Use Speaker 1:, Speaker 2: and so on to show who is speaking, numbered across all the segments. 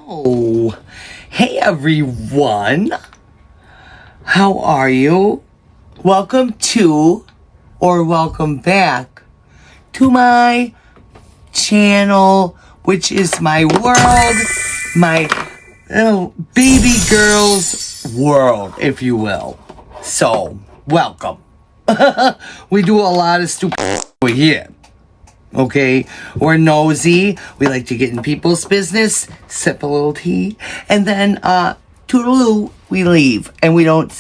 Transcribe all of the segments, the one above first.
Speaker 1: Oh, hey everyone. How are you? Welcome to, or welcome back to my channel, which is my world, my little baby girl's world, if you will. So, welcome. We do a lot of stupid here. Okay, we're nosy. We like to get in people's business, sip a little tea, and then, toodaloo, we leave. And we don't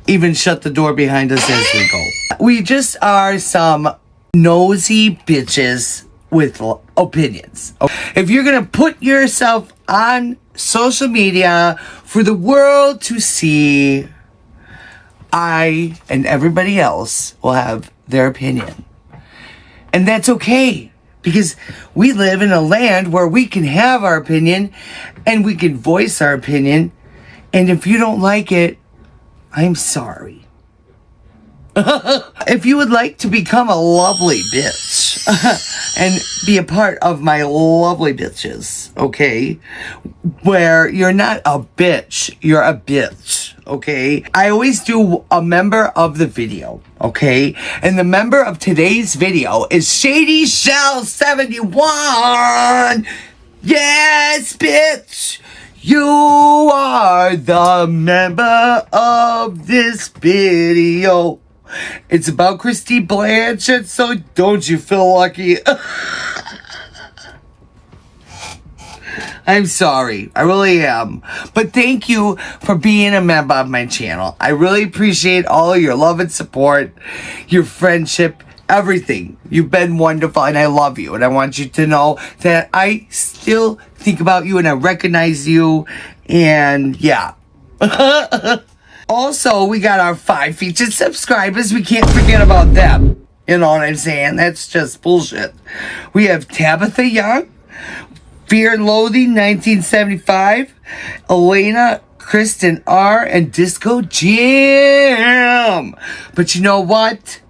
Speaker 1: even shut the door behind us as we go. We just are some nosy bitches with opinions. If you're gonna put yourself on social media for the world to see, I and everybody else will have their opinion. And that's okay, because we live in a land where we can have our opinion and we can voice our opinion. And if you don't like it, I'm sorry. If you would like to become a lovely bitch and be a part of my lovely bitches, okay, where you're not a bitch, you're a bitch. Okay, I always do a member of the video, okay? And the member of today's video is Shady Shell 71. Yes, bitch. You are the member of this video. It's about Kristy Blanchard, so don't you feel lucky? I'm sorry. I really am. But thank you for being a member of my channel. I really appreciate all your love and support, your friendship, everything. You've been wonderful and I love you. And I want you to know that I still think about you and I recognize you. And yeah. Also, we got our 5 featured subscribers. We can't forget about them. You know what I'm saying? That's just bullshit. We have Tabitha Young, Fear and Loathing 1975, Elena, Kristen R, and Disco Jam. But you know what?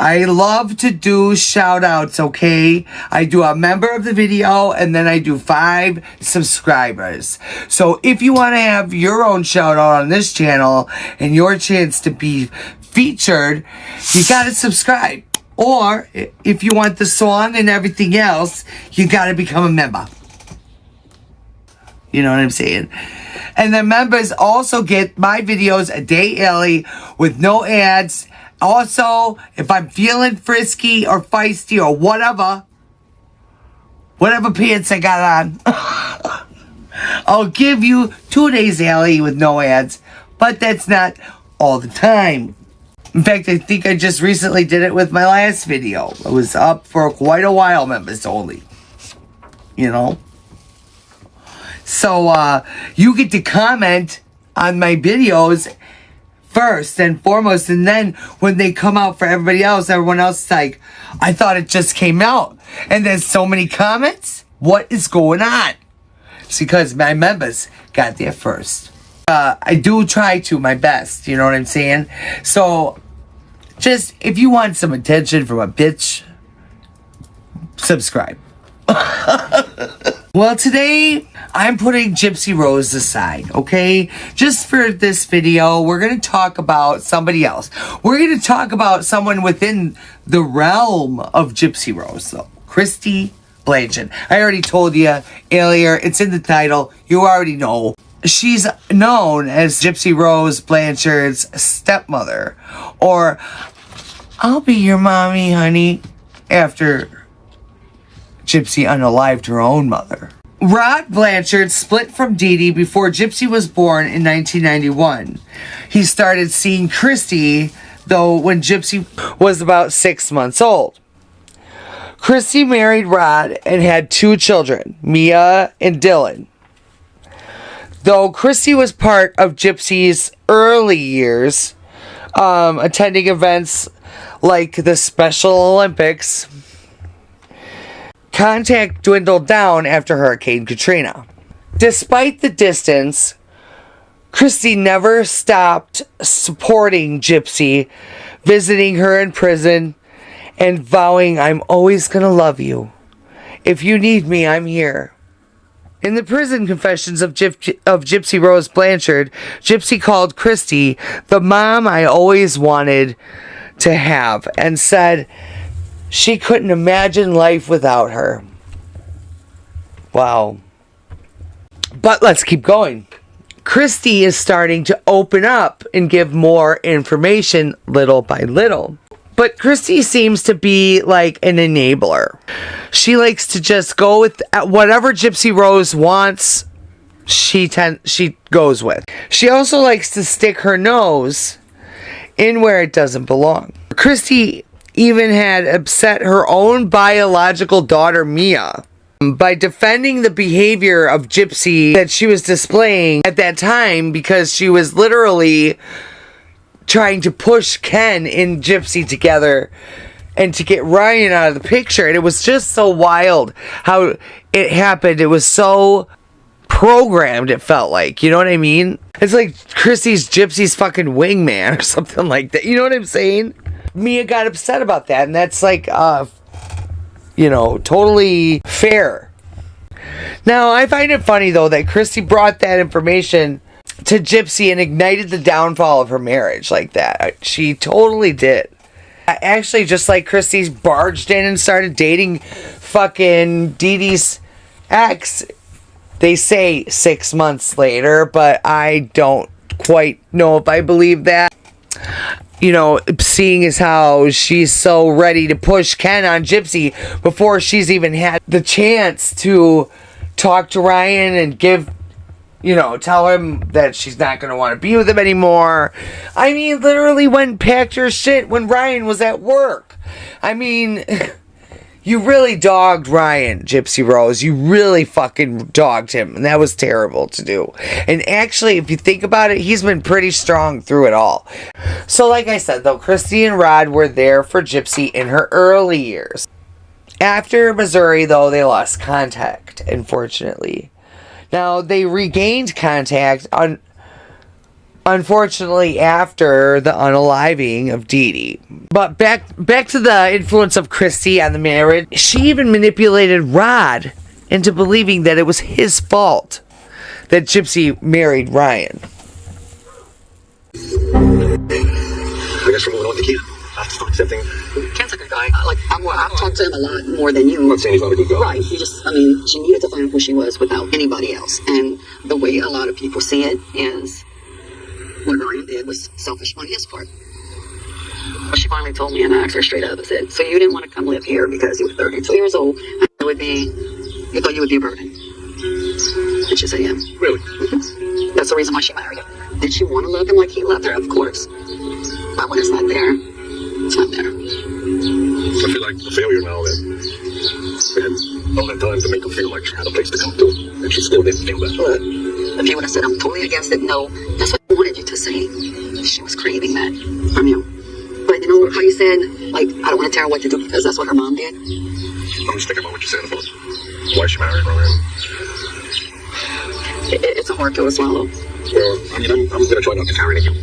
Speaker 1: I love to do shout outs, okay? I do a member of the video and then I do 5 subscribers. So if you want to have your own shout out on this channel and your chance to be featured, you gotta subscribe. Or, if you want the song and everything else, you gotta become a member. You know what I'm saying? And the members also get my videos a day early with no ads. Also, if I'm feeling frisky or feisty or whatever pants I got on, I'll give you 2 days early with no ads. But that's not all the time. In fact, I think I just recently did it with my last video. It was up for quite a while, members only. You know? So, you get to comment on my videos first and foremost. And then when they come out for everybody else, everyone else is like, I thought it just came out. And there's so many comments. What is going on? It's because my members got there first. I do try to my best, you know what I'm saying? So, just, if you want some attention from a bitch, subscribe. Well, today, I'm putting Gypsy Rose aside, okay? Just for this video, we're going to talk about somebody else. We're going to talk about someone within the realm of Gypsy Rose, though. Kristy Blanchard. I already told you earlier, it's in the title. You already know. She's known as Gypsy Rose Blanchard's stepmother, or I'll be your mommy, honey, after Gypsy unalived her own mother. Rod Blanchard split from Dee Dee before Gypsy was born in 1991. He started seeing Kristy, though, when Gypsy was about 6 months old. Kristy married Rod and had 2 children, Mia and Dylan. Though Kristy was part of Gypsy's early years, attending events like the Special Olympics, contact dwindled down after Hurricane Katrina. Despite the distance, Kristy never stopped supporting Gypsy, visiting her in prison, and vowing, I'm always gonna love you. If you need me, I'm here. In the prison confessions of Gypsy Rose Blanchard, Gypsy called Kristy the mom I always wanted to have and said she couldn't imagine life without her. Wow. But let's keep going. Kristy is starting to open up and give more information little by little. But Kristy seems to be like an enabler. She likes to just go with whatever Gypsy Rose wants, she goes with. She also likes to stick her nose in where it doesn't belong. Kristy even had upset her own biological daughter, Mia, by defending the behavior of Gypsy that she was displaying at that time, because she was literally trying to push Ken and Gypsy together and to get Ryan out of the picture. And it was just so wild how it happened. It was so programmed, it felt like. You know what I mean? It's like Gypsy's fucking wingman or something like that. You know what I'm saying? Mia got upset about that, and that's like, totally fair. Now, I find it funny, though, that Kristy brought that information to Gypsy and ignited the downfall of her marriage like that. She totally did. Actually, just like Kristy's barged in and started dating fucking Didi's ex, they say 6 months later, but I don't quite know if I believe that. Seeing as how she's so ready to push Ken on Gypsy before she's even had the chance to talk to Ryan and tell him that she's not going to want to be with him anymore. I mean, literally went and packed her shit when Ryan was at work. I mean, you really dogged Ryan, Gypsy Rose. You really fucking dogged him. And that was terrible to do. And actually, if you think about it, he's been pretty strong through it all. So like I said, though, Kristy and Rod were there for Gypsy in her early years. After Missouri, though, they lost contact, unfortunately. Now, they regained contact, unfortunately, after the unaliving of Didi. But back to the influence of Kristy on the marriage. She even manipulated Rod into believing that it was his fault that Gypsy married Ryan.
Speaker 2: I guess we're moving on to Ken. I have to start accepting. Ken's a good guy. I've talked to him a lot more than you. I'm not saying he's not a good guy. Right. She needed to find who she was without anybody else. And the way a lot of people see it is what Ryan did was selfish on his part. But she finally told me, and I asked her straight up, I said, so you didn't want to come live here because you were 32 years old, and you thought you would be a burden? And she said, yeah. Really? Mm-hmm. That's the reason why she married him. Did she want to love him like he loved her? Of course. But when it's not there, it's not there. I feel like a failure now that we had all that time to make her feel like she had a place to come to, and she still didn't feel that. But if you would have said, I'm totally against it, no, that's what I wanted you to say. She was craving that from you. But you know how you said, I don't want to tell her what to do because that's what her mom did? I'm just thinking about what you said about why she married Ryan. It's a hard pill to swallow. Well, I'm going to try not to carry you. And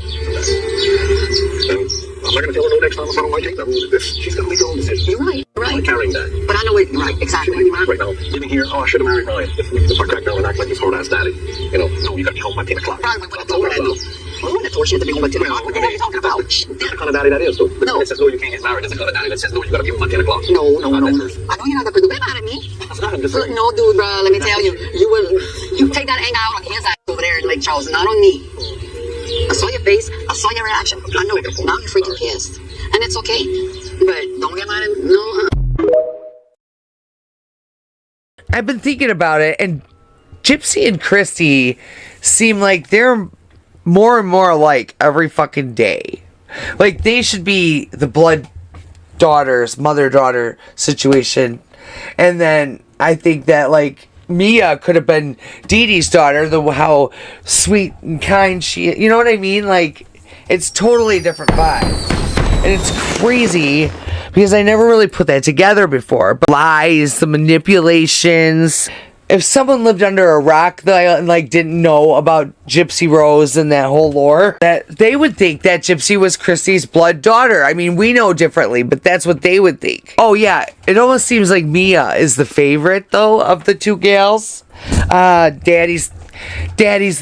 Speaker 2: I'm not going to tell her no next time if I don't like it. She's going to make her own decision. You're right. I'm carrying that. But I know it. Right, exactly. She might be mad right now. Living here, I should have married Ryan. If I crack down and act like this whole ass daddy. No, you got to be home by 10 o'clock. Right, we wouldn't have told her that, though. We wouldn't have told her she had to be home by 10 o'clock. What are you talking about? That's the kind of daddy that is, though. No. It says, no, you can't get married. There's a kind of daddy that says, no, you got to be home by 10 o'clock. No. I know you're not going to do that mad at me. That's not him. No, dude, bro, let me tell you. You take that anger out on his ass over there in Lake Charles, not on me. I saw your face. I saw your reaction. I know. Now you're freaking pissed. And it's okay. But don't get mad at me. No.
Speaker 1: I've been thinking about it, and Gypsy and Kristy seem like they're more and more alike every fucking day. Like, they should be the blood daughters, mother-daughter situation. And then I think that, Mia could have been Didi's daughter, how sweet and kind she is. You know what I mean? It's totally different vibe. And it's crazy because I never really put that together before. But lies, the manipulations, if someone lived under a rock that like didn't know about Gypsy Rose and that whole lore, that they would think that Gypsy was Kristy's blood daughter. I mean, we know differently, but that's what they would think. Oh yeah, it almost seems like Mia is the favorite though of the two gals. Daddy's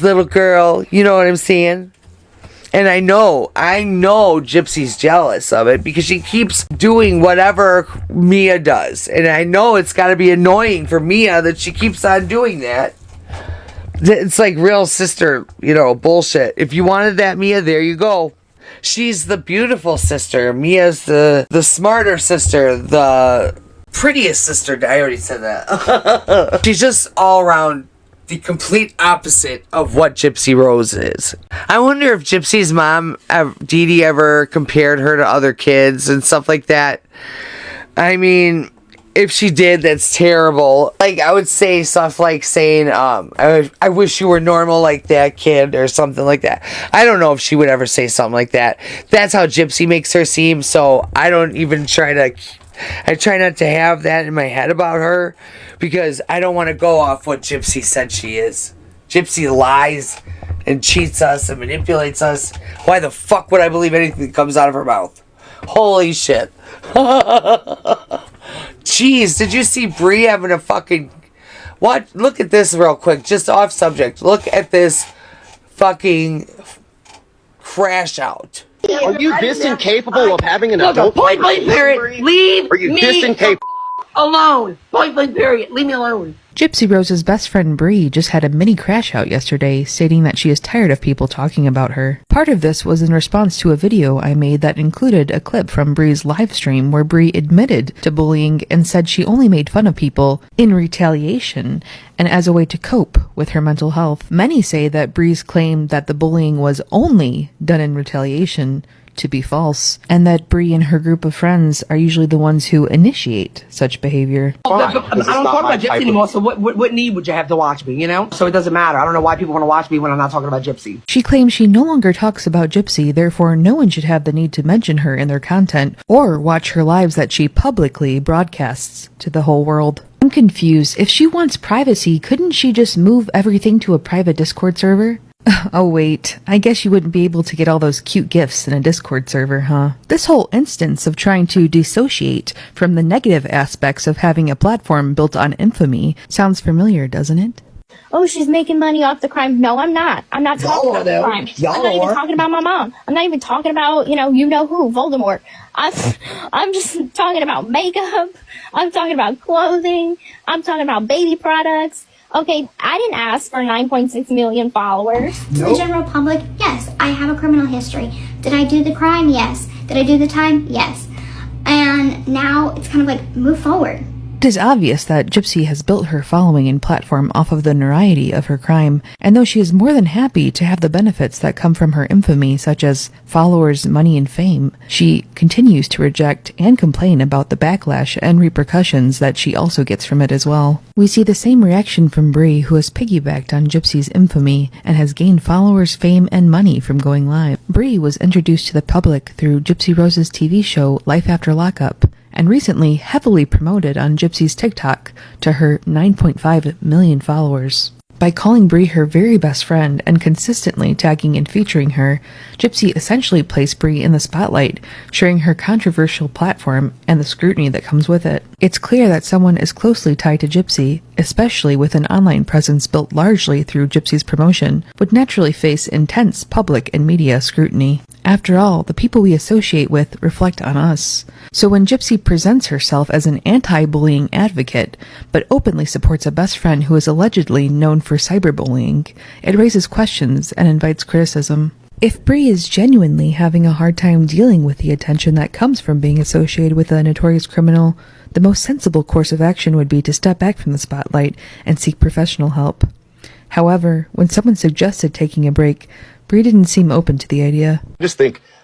Speaker 1: little girl, you know what I'm saying? And I know Gypsy's jealous of it because she keeps doing whatever Mia does. And I know it's got to be annoying for Mia that she keeps on doing that. It's like real sister, bullshit. If you wanted that, Mia, there you go. She's the beautiful sister. Mia's the smarter sister, the prettiest sister. I already said that. She's just all around the complete opposite of what Gypsy Rose is. I wonder if Gypsy's mom, Dee Dee, ever compared her to other kids and stuff like that. I mean, if she did, that's terrible. Like, I would say stuff like saying, I wish you were normal like that kid, or something like that. I don't know if she would ever say something like that. That's how Gypsy makes her seem, so I don't even I try not to have that in my head about her because I don't want to go off what Gypsy said she is. Gypsy lies and cheats us and manipulates us. Why the fuck would I believe anything that comes out of her mouth? Holy shit. Jeez, did you see Bree having a fucking... What? Look at this real quick, just off subject. Look at this fucking crash out.
Speaker 3: Are you this incapable of having an adult?
Speaker 4: Point blank period. Leave
Speaker 3: Are you
Speaker 4: me
Speaker 3: this incapable?
Speaker 4: alone. Point blank period. Leave me alone.
Speaker 5: Gypsy Rose's best friend Bree just had a mini crash out yesterday, stating that she is tired of people talking about her. Part of this was in response to a video I made that included a clip from Bree's live stream where Bree admitted to bullying and said she only made fun of people in retaliation and as a way to cope with her mental health. Many say that Bree's claim that the bullying was only done in retaliation to be false, and that Bree and her group of friends are usually the ones who initiate such behavior.
Speaker 4: I don't talk about Gypsy anymore, so what need would you have to watch me, So it doesn't matter. I don't know why people want to watch me when I'm not talking about Gypsy.
Speaker 5: She claims she no longer talks about Gypsy, therefore no one should have the need to mention her in their content or watch her lives that she publicly broadcasts to the whole world. I'm confused. If she wants privacy, couldn't she just move everything to a private Discord server? Oh wait, I guess you wouldn't be able to get all those cute gifts in a Discord server, huh? This whole instance of trying to dissociate from the negative aspects of having a platform built on infamy sounds familiar, doesn't it?
Speaker 6: Oh, she's making money off the crime. No, I'm not. I'm not talking about the crime. I'm not even talking about my mom. I'm not even talking about, you know who, Voldemort. I'm just talking about makeup. I'm talking about clothing. I'm talking about baby products. Okay, I didn't ask for 9.6 million followers.
Speaker 7: To the general public, yes, I have a criminal history. Did I do the crime? Yes. Did I do the time? Yes. And now it's kind of like, move forward.
Speaker 5: It is obvious that Gypsy has built her following and platform off of the notoriety of her crime, and though she is more than happy to have the benefits that come from her infamy, such as followers, money, and fame, she continues to reject and complain about the backlash and repercussions that she also gets from it as well. We see the same reaction from Bree, who has piggybacked on Gypsy's infamy and has gained followers, fame, and money from going live. Bree was introduced to the public through Gypsy Rose's TV show Life After Lockup, and recently heavily promoted on Gypsy's TikTok to her 9.5 million followers. By calling Bree her very best friend and consistently tagging and featuring her, Gypsy essentially placed Bree in the spotlight, sharing her controversial platform and the scrutiny that comes with it. It's clear that someone is closely tied to Gypsy, especially with an online presence built largely through Gypsy's promotion, would naturally face intense public and media scrutiny. After all, the people we associate with reflect on us. So when Gypsy presents herself as an anti-bullying advocate, but openly supports a best friend who is allegedly known for cyberbullying, it raises questions and invites criticism. If Bree is genuinely having a hard time dealing with the attention that comes from being associated with a notorious criminal, the most sensible course of action would be to step back from the spotlight and seek professional help. However, when someone suggested taking a break, Bree didn't seem open to the idea.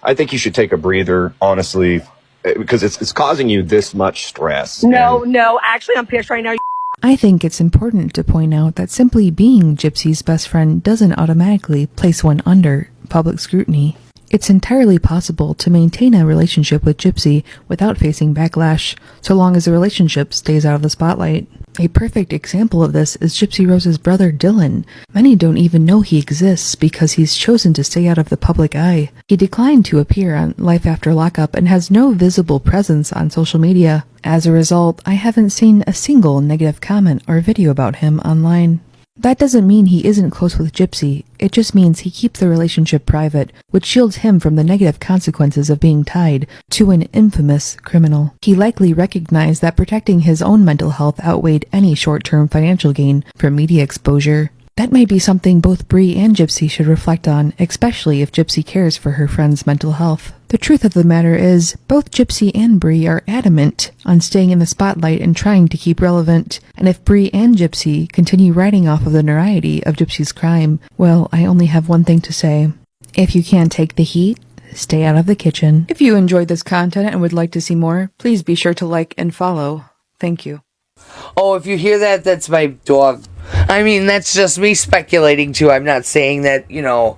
Speaker 3: I think you should take a breather, honestly, because it's causing you this much stress.
Speaker 4: No, actually, I'm pissed right now.
Speaker 5: I think it's important to point out that simply being Gypsy's best friend doesn't automatically place one under public scrutiny. It's entirely possible to maintain a relationship with Gypsy without facing backlash, so long as the relationship stays out of the spotlight. A perfect example of this is Gypsy Rose's brother Dylan. Many don't even know he exists because he's chosen to stay out of the public eye. He declined to appear on Life After Lockup and has no visible presence on social media. As a result, I haven't seen a single negative comment or video about him online. That doesn't mean he isn't close with Gypsy, it just means he keeps the relationship private, which shields him from the negative consequences of being tied to an infamous criminal. He likely recognized that protecting his own mental health outweighed any short-term financial gain from media exposure. That may be something both Bree and Gypsy should reflect on, especially if Gypsy cares for her friend's mental health. The truth of the matter is, both Gypsy and Bree are adamant on staying in the spotlight and trying to keep relevant, and if Bree and Gypsy continue riding off of the notoriety of Gypsy's crime, well, I only have one thing to say. If you can't take the heat, stay out of the kitchen. If you enjoyed this content and would like to see more, please be sure to like and follow. Thank you.
Speaker 1: Oh, if you hear that, that's my dog. I mean, that's just me speculating too. I'm not saying that, you know,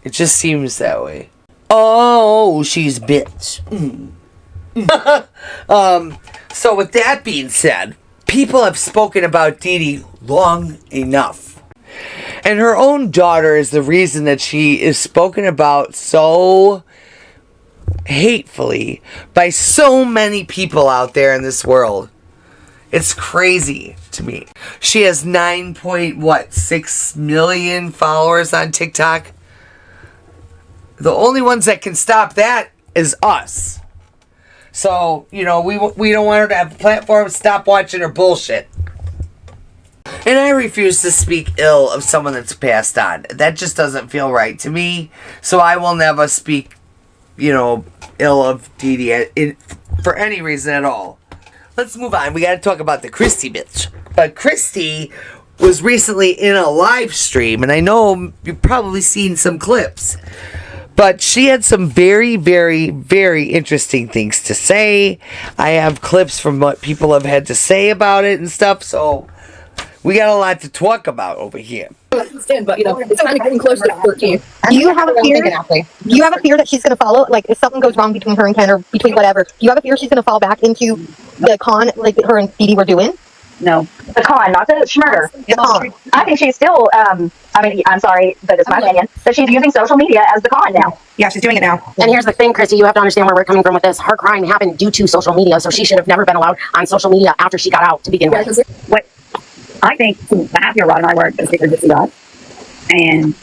Speaker 1: it just seems that way. Oh, she's bitch. So with that being said, people have spoken about Didi long enough. And her own daughter is the reason that she is spoken about so hatefully by so many people out there in this world. It's crazy to me. She has 9.6 million followers on TikTok. The only ones that can stop that is us. So, you know, we don't want her to have a platform. Stop watching her bullshit. And I refuse to speak ill of someone that's passed on. That just doesn't feel right to me. So I will never speak, you know, ill of Didi for any reason at all. Let's move on. We got to talk about the Kristy bitch. But Kristy was recently in a live stream, and I know you've probably seen some clips. But she had some very, very, very interesting things to say. I have clips from what people have had to say about it and stuff, so we got a lot to talk about over here.
Speaker 8: But you know, it's kind of getting close to 13.
Speaker 9: Do you have a fear? Do you have a fear that she's going to follow? Like, if something goes wrong between her and Ken or between whatever, do you have a fear she's going to fall back into the con like her and Didi were doing?
Speaker 10: No. The con, not the schmurder.
Speaker 9: The con.
Speaker 10: I think she's still, I mean, I'm sorry, but it's my opinion, that she's using social media as the con now.
Speaker 9: Yeah, she's doing it now.
Speaker 8: And here's the thing, Kristy, you have to understand where we're coming from with this. Her crime happened due to social media, so she should have never been allowed on social media after she got out to begin with.
Speaker 10: What I think the happier Rod and I were the bigger Gypsy got. And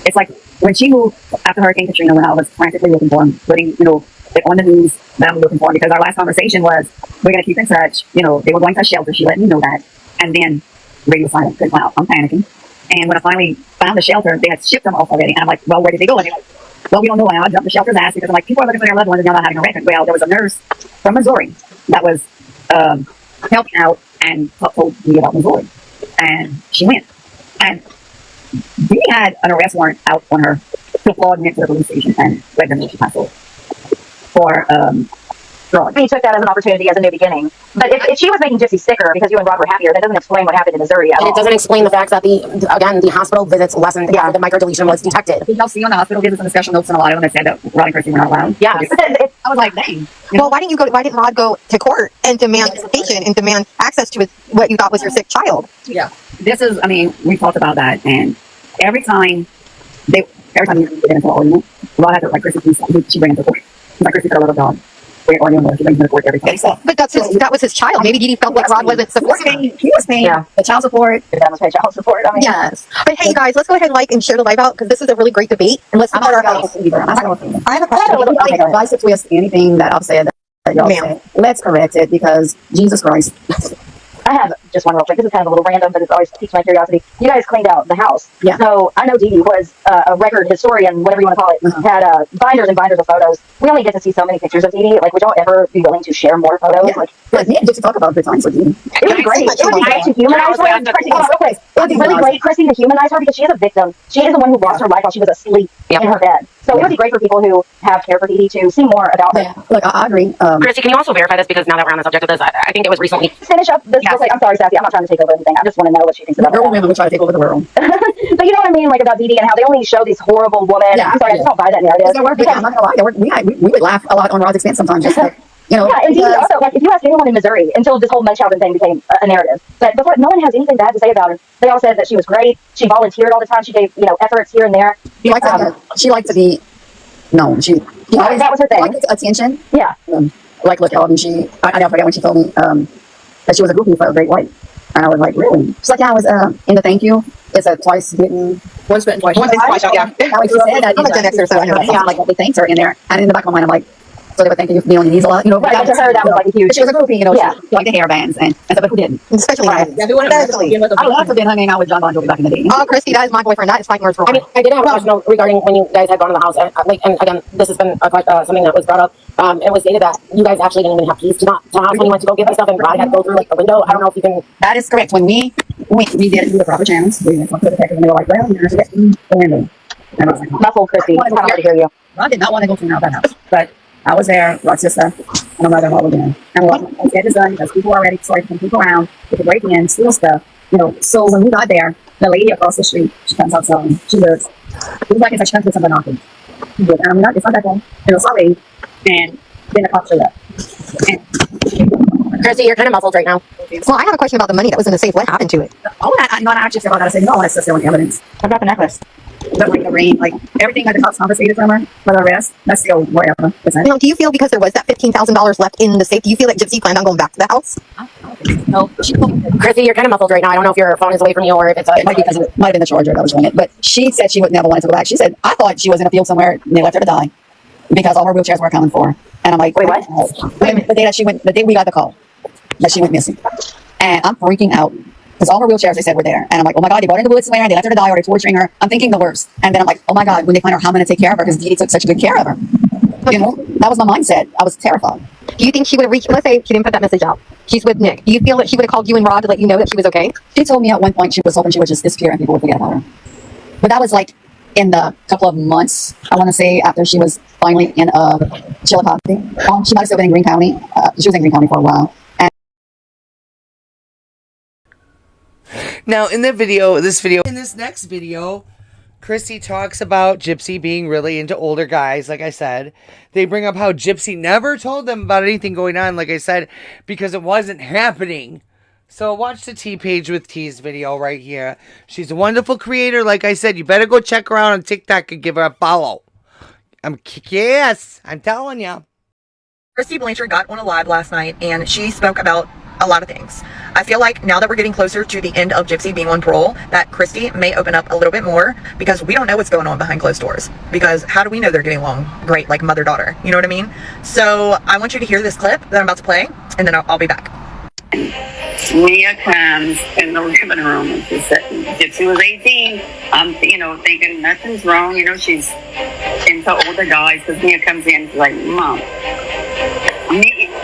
Speaker 10: it's like when she moved after Hurricane Katrina, when I was frantically looking for him, putting, you know, on the news that I'm looking for him, because our last conversation was, we're going to keep in touch. You know, they were going to a shelter. She let me know that. And then radio silence. Because wow, I'm panicking. And when I finally found the shelter, they had shipped them off already. And I'm like, well, where did they go? And they're like, well, we don't know. And I jumped the shelter's ass because I'm like, people are looking for their loved ones and they're not having a record. Well, there was a nurse from Missouri that was helping out and told me about Missouri. And she went. And we had an arrest warrant out on her to fall into the police station and led them to Chicago for drugs.
Speaker 8: We took that as an opportunity as a new beginning. But if she was making Gypsy sicker because you and Rod were happier, that doesn't explain what happened in Missouri at all.
Speaker 11: It doesn't explain the fact that the hospital visits lessened after the microdeletion was detected.
Speaker 10: You'll see on the hospital visits and the special notes, and a lot of them that said that Rod and Kristy were not allowed.
Speaker 8: Yeah.
Speaker 10: I was like, dang.
Speaker 9: Well, why didn't Rod go to court and demand visitation and demand access to what you thought was your sick child?
Speaker 10: Yeah. This is, I mean, we talked about that, and every time you get into an argument, Rod had to, like, Kristy, she brings him to court. She's like, Kristy got a little dog. We're arguing with her. She brings him to court every time.
Speaker 9: But that was his child. Maybe Didi felt like Rod wasn't supporting him.
Speaker 10: He was paying the child support.
Speaker 8: Your dad was paying child support. I mean,
Speaker 9: yes. But hey, you guys, let's go ahead and like and share the live out because this is a really great debate. And let's support our house.
Speaker 10: I have a question. If I suggest anything that I've said that y'all said, let's correct it because Jesus Christ.
Speaker 8: I have just one real quick. This is kind of a little random, but it always piques my curiosity. You guys cleaned out the house.
Speaker 10: Yeah.
Speaker 8: So I know Didi was a record historian, whatever you want to call it, had binders and binders of photos. We only get to see so many pictures of Didi. Like, would y'all ever be willing to share more photos?
Speaker 10: Yeah. Like me and Gypsy talk about good times with Didi.
Speaker 8: It would be great. It would be great to humanize her. It would be really great, Kristy, to humanize her because she is a victim. She is the one who lost her life while she was asleep in her bed. So it would be great for people who have care for Didi to see more about her.
Speaker 10: Yeah. Like, I agree.
Speaker 11: Kristy, can you also verify this? Because now that we're on the subject of this, I think it was recently.
Speaker 8: Finish up this. Yes. I'm sorry, Sassy. I'm not trying to take over anything. I just want to know what she thinks about it.
Speaker 10: Girl women will try to take over the world.
Speaker 8: But you know what I mean? Like about Didi and how they only show these horrible women.
Speaker 10: Yeah,
Speaker 8: I'm sorry, I just don't buy that narrative.
Speaker 10: I'm not gonna lie. We would laugh a lot on Rod's expense sometimes. Just like, You know,
Speaker 8: yeah, and also, like, if you ask anyone in Missouri, until this whole Munchausen thing became a narrative, but before, no one has anything bad to say about her. They all said that she was great. She volunteered all the time. She gave, efforts here and there.
Speaker 10: she liked to be known. She always,
Speaker 8: that was her thing.
Speaker 10: Liked attention.
Speaker 8: Yeah.
Speaker 10: Like, look, I mean, I never forget when she told me that she was a groupie for a Great White. And I was like, really? She's like, yeah, I was in the thank you. It's a twice bitten.
Speaker 4: Once bitten, twice shot, yeah.
Speaker 10: Like she said that.
Speaker 9: I'm a Gen Xer, so I know that.
Speaker 10: Yeah, like, they thanked her in there. And in the back of my mind, I'm like, so they were thanking you for being on your knees a lot,
Speaker 8: Right, but to her, that was like a huge.
Speaker 10: She was a groupie, she liked the hair bands and stuff, but who didn't?
Speaker 9: Especially
Speaker 10: right.
Speaker 9: yeah, we
Speaker 10: I would love to be hanging out with John Bon Jovi back in the day.
Speaker 9: Oh, Kristy, that is my boyfriend. That is fighting words for
Speaker 11: I mean, I did have a question regarding when you guys had gone to the house. And again, this has been something that was brought up. It was stated that you guys actually didn't even have keys to the house when you went to go get the stuff, and Brad had to go through like the window. I don't know if you can.
Speaker 10: That is correct. When we did do the proper channels, we went to the detective and they were like, well, you're going to get through the window. And I was like,
Speaker 8: muffled, Kristy. I can't hear you.
Speaker 10: I did not want to go through that house, but I was there, my sister, and my mother-in-law were there. And what I said is done because people were already starting to come around, they could break in, steal stuff. So when we got there, the lady across the street, she comes out selling. She lives. It was like it's like she comes with something knocking. And I'm not, it's not that long. Sorry. And then the cops showed up.
Speaker 11: Kristy, you're kind of muffled right now.
Speaker 9: Well, I have a question about the money that was in the safe. What happened to it?
Speaker 10: Oh, I'm not actually about that. I said, no, it's just still evidence.
Speaker 11: What about the necklace?
Speaker 10: But like the ring, like everything that the cops confiscated from her for the arrest, that's still whatever.
Speaker 9: Now, do you feel because there was that $15,000 left in the safe, do you feel like Gypsy planned on going back to the house?
Speaker 10: No.
Speaker 11: Kristy, you're kind of muffled right now. I don't know if your phone is away from you or if it's
Speaker 10: it might be because it might have been the charger that was doing it. But she said she would never wanted to go back. She said, I thought she was in a field somewhere and they left her to die because all her wheelchairs were coming for her. And I'm like, wait, what? The day we got the call that she went missing. And I'm freaking out. Because all her wheelchairs, they said, were there. And I'm like, oh my God, they brought her in the woods somewhere and they left her to die or they're torturing her. I'm thinking the worst. And then I'm like, oh my God, when they find her, how am I going to take care of her? Because Dee took such good care of her. That was my mindset. I was terrified.
Speaker 9: Do you think she would have reached, let's say she didn't put that message out. She's with Nick. Do you feel that she would have called you and Rod to let you know that she was okay?
Speaker 10: She told me at one point she was hoping she would just disappear and people would forget about her. But that was like in the couple of months, I want to say, after she was finally in Chillicothe. She might have still been in Greene County. She was in Greene County for a while.
Speaker 1: Now, in this next video, Kristy talks about Gypsy being really into older guys, like I said. They bring up how Gypsy never told them about anything going on, like I said, because it wasn't happening. So watch the T Page with T's video right here. She's a wonderful creator, like I said. You better go check her out on TikTok and give her a follow. Yes, I'm telling you.
Speaker 12: Kristy Blanchard got on a live last night and she spoke about a lot of things. I feel like now that we're getting closer to the end of Gypsy being on parole, that Kristy may open up a little bit more because we don't know what's going on behind closed doors. Because how do we know they're getting along great, like mother-daughter? You know what I mean? So I want you to hear this clip that I'm about to play, and then I'll be back.
Speaker 13: Mia comes in the living room and she said, Gypsy was 18. I'm, thinking nothing's wrong. She's into older guys because Mia comes in and she's like, Mom.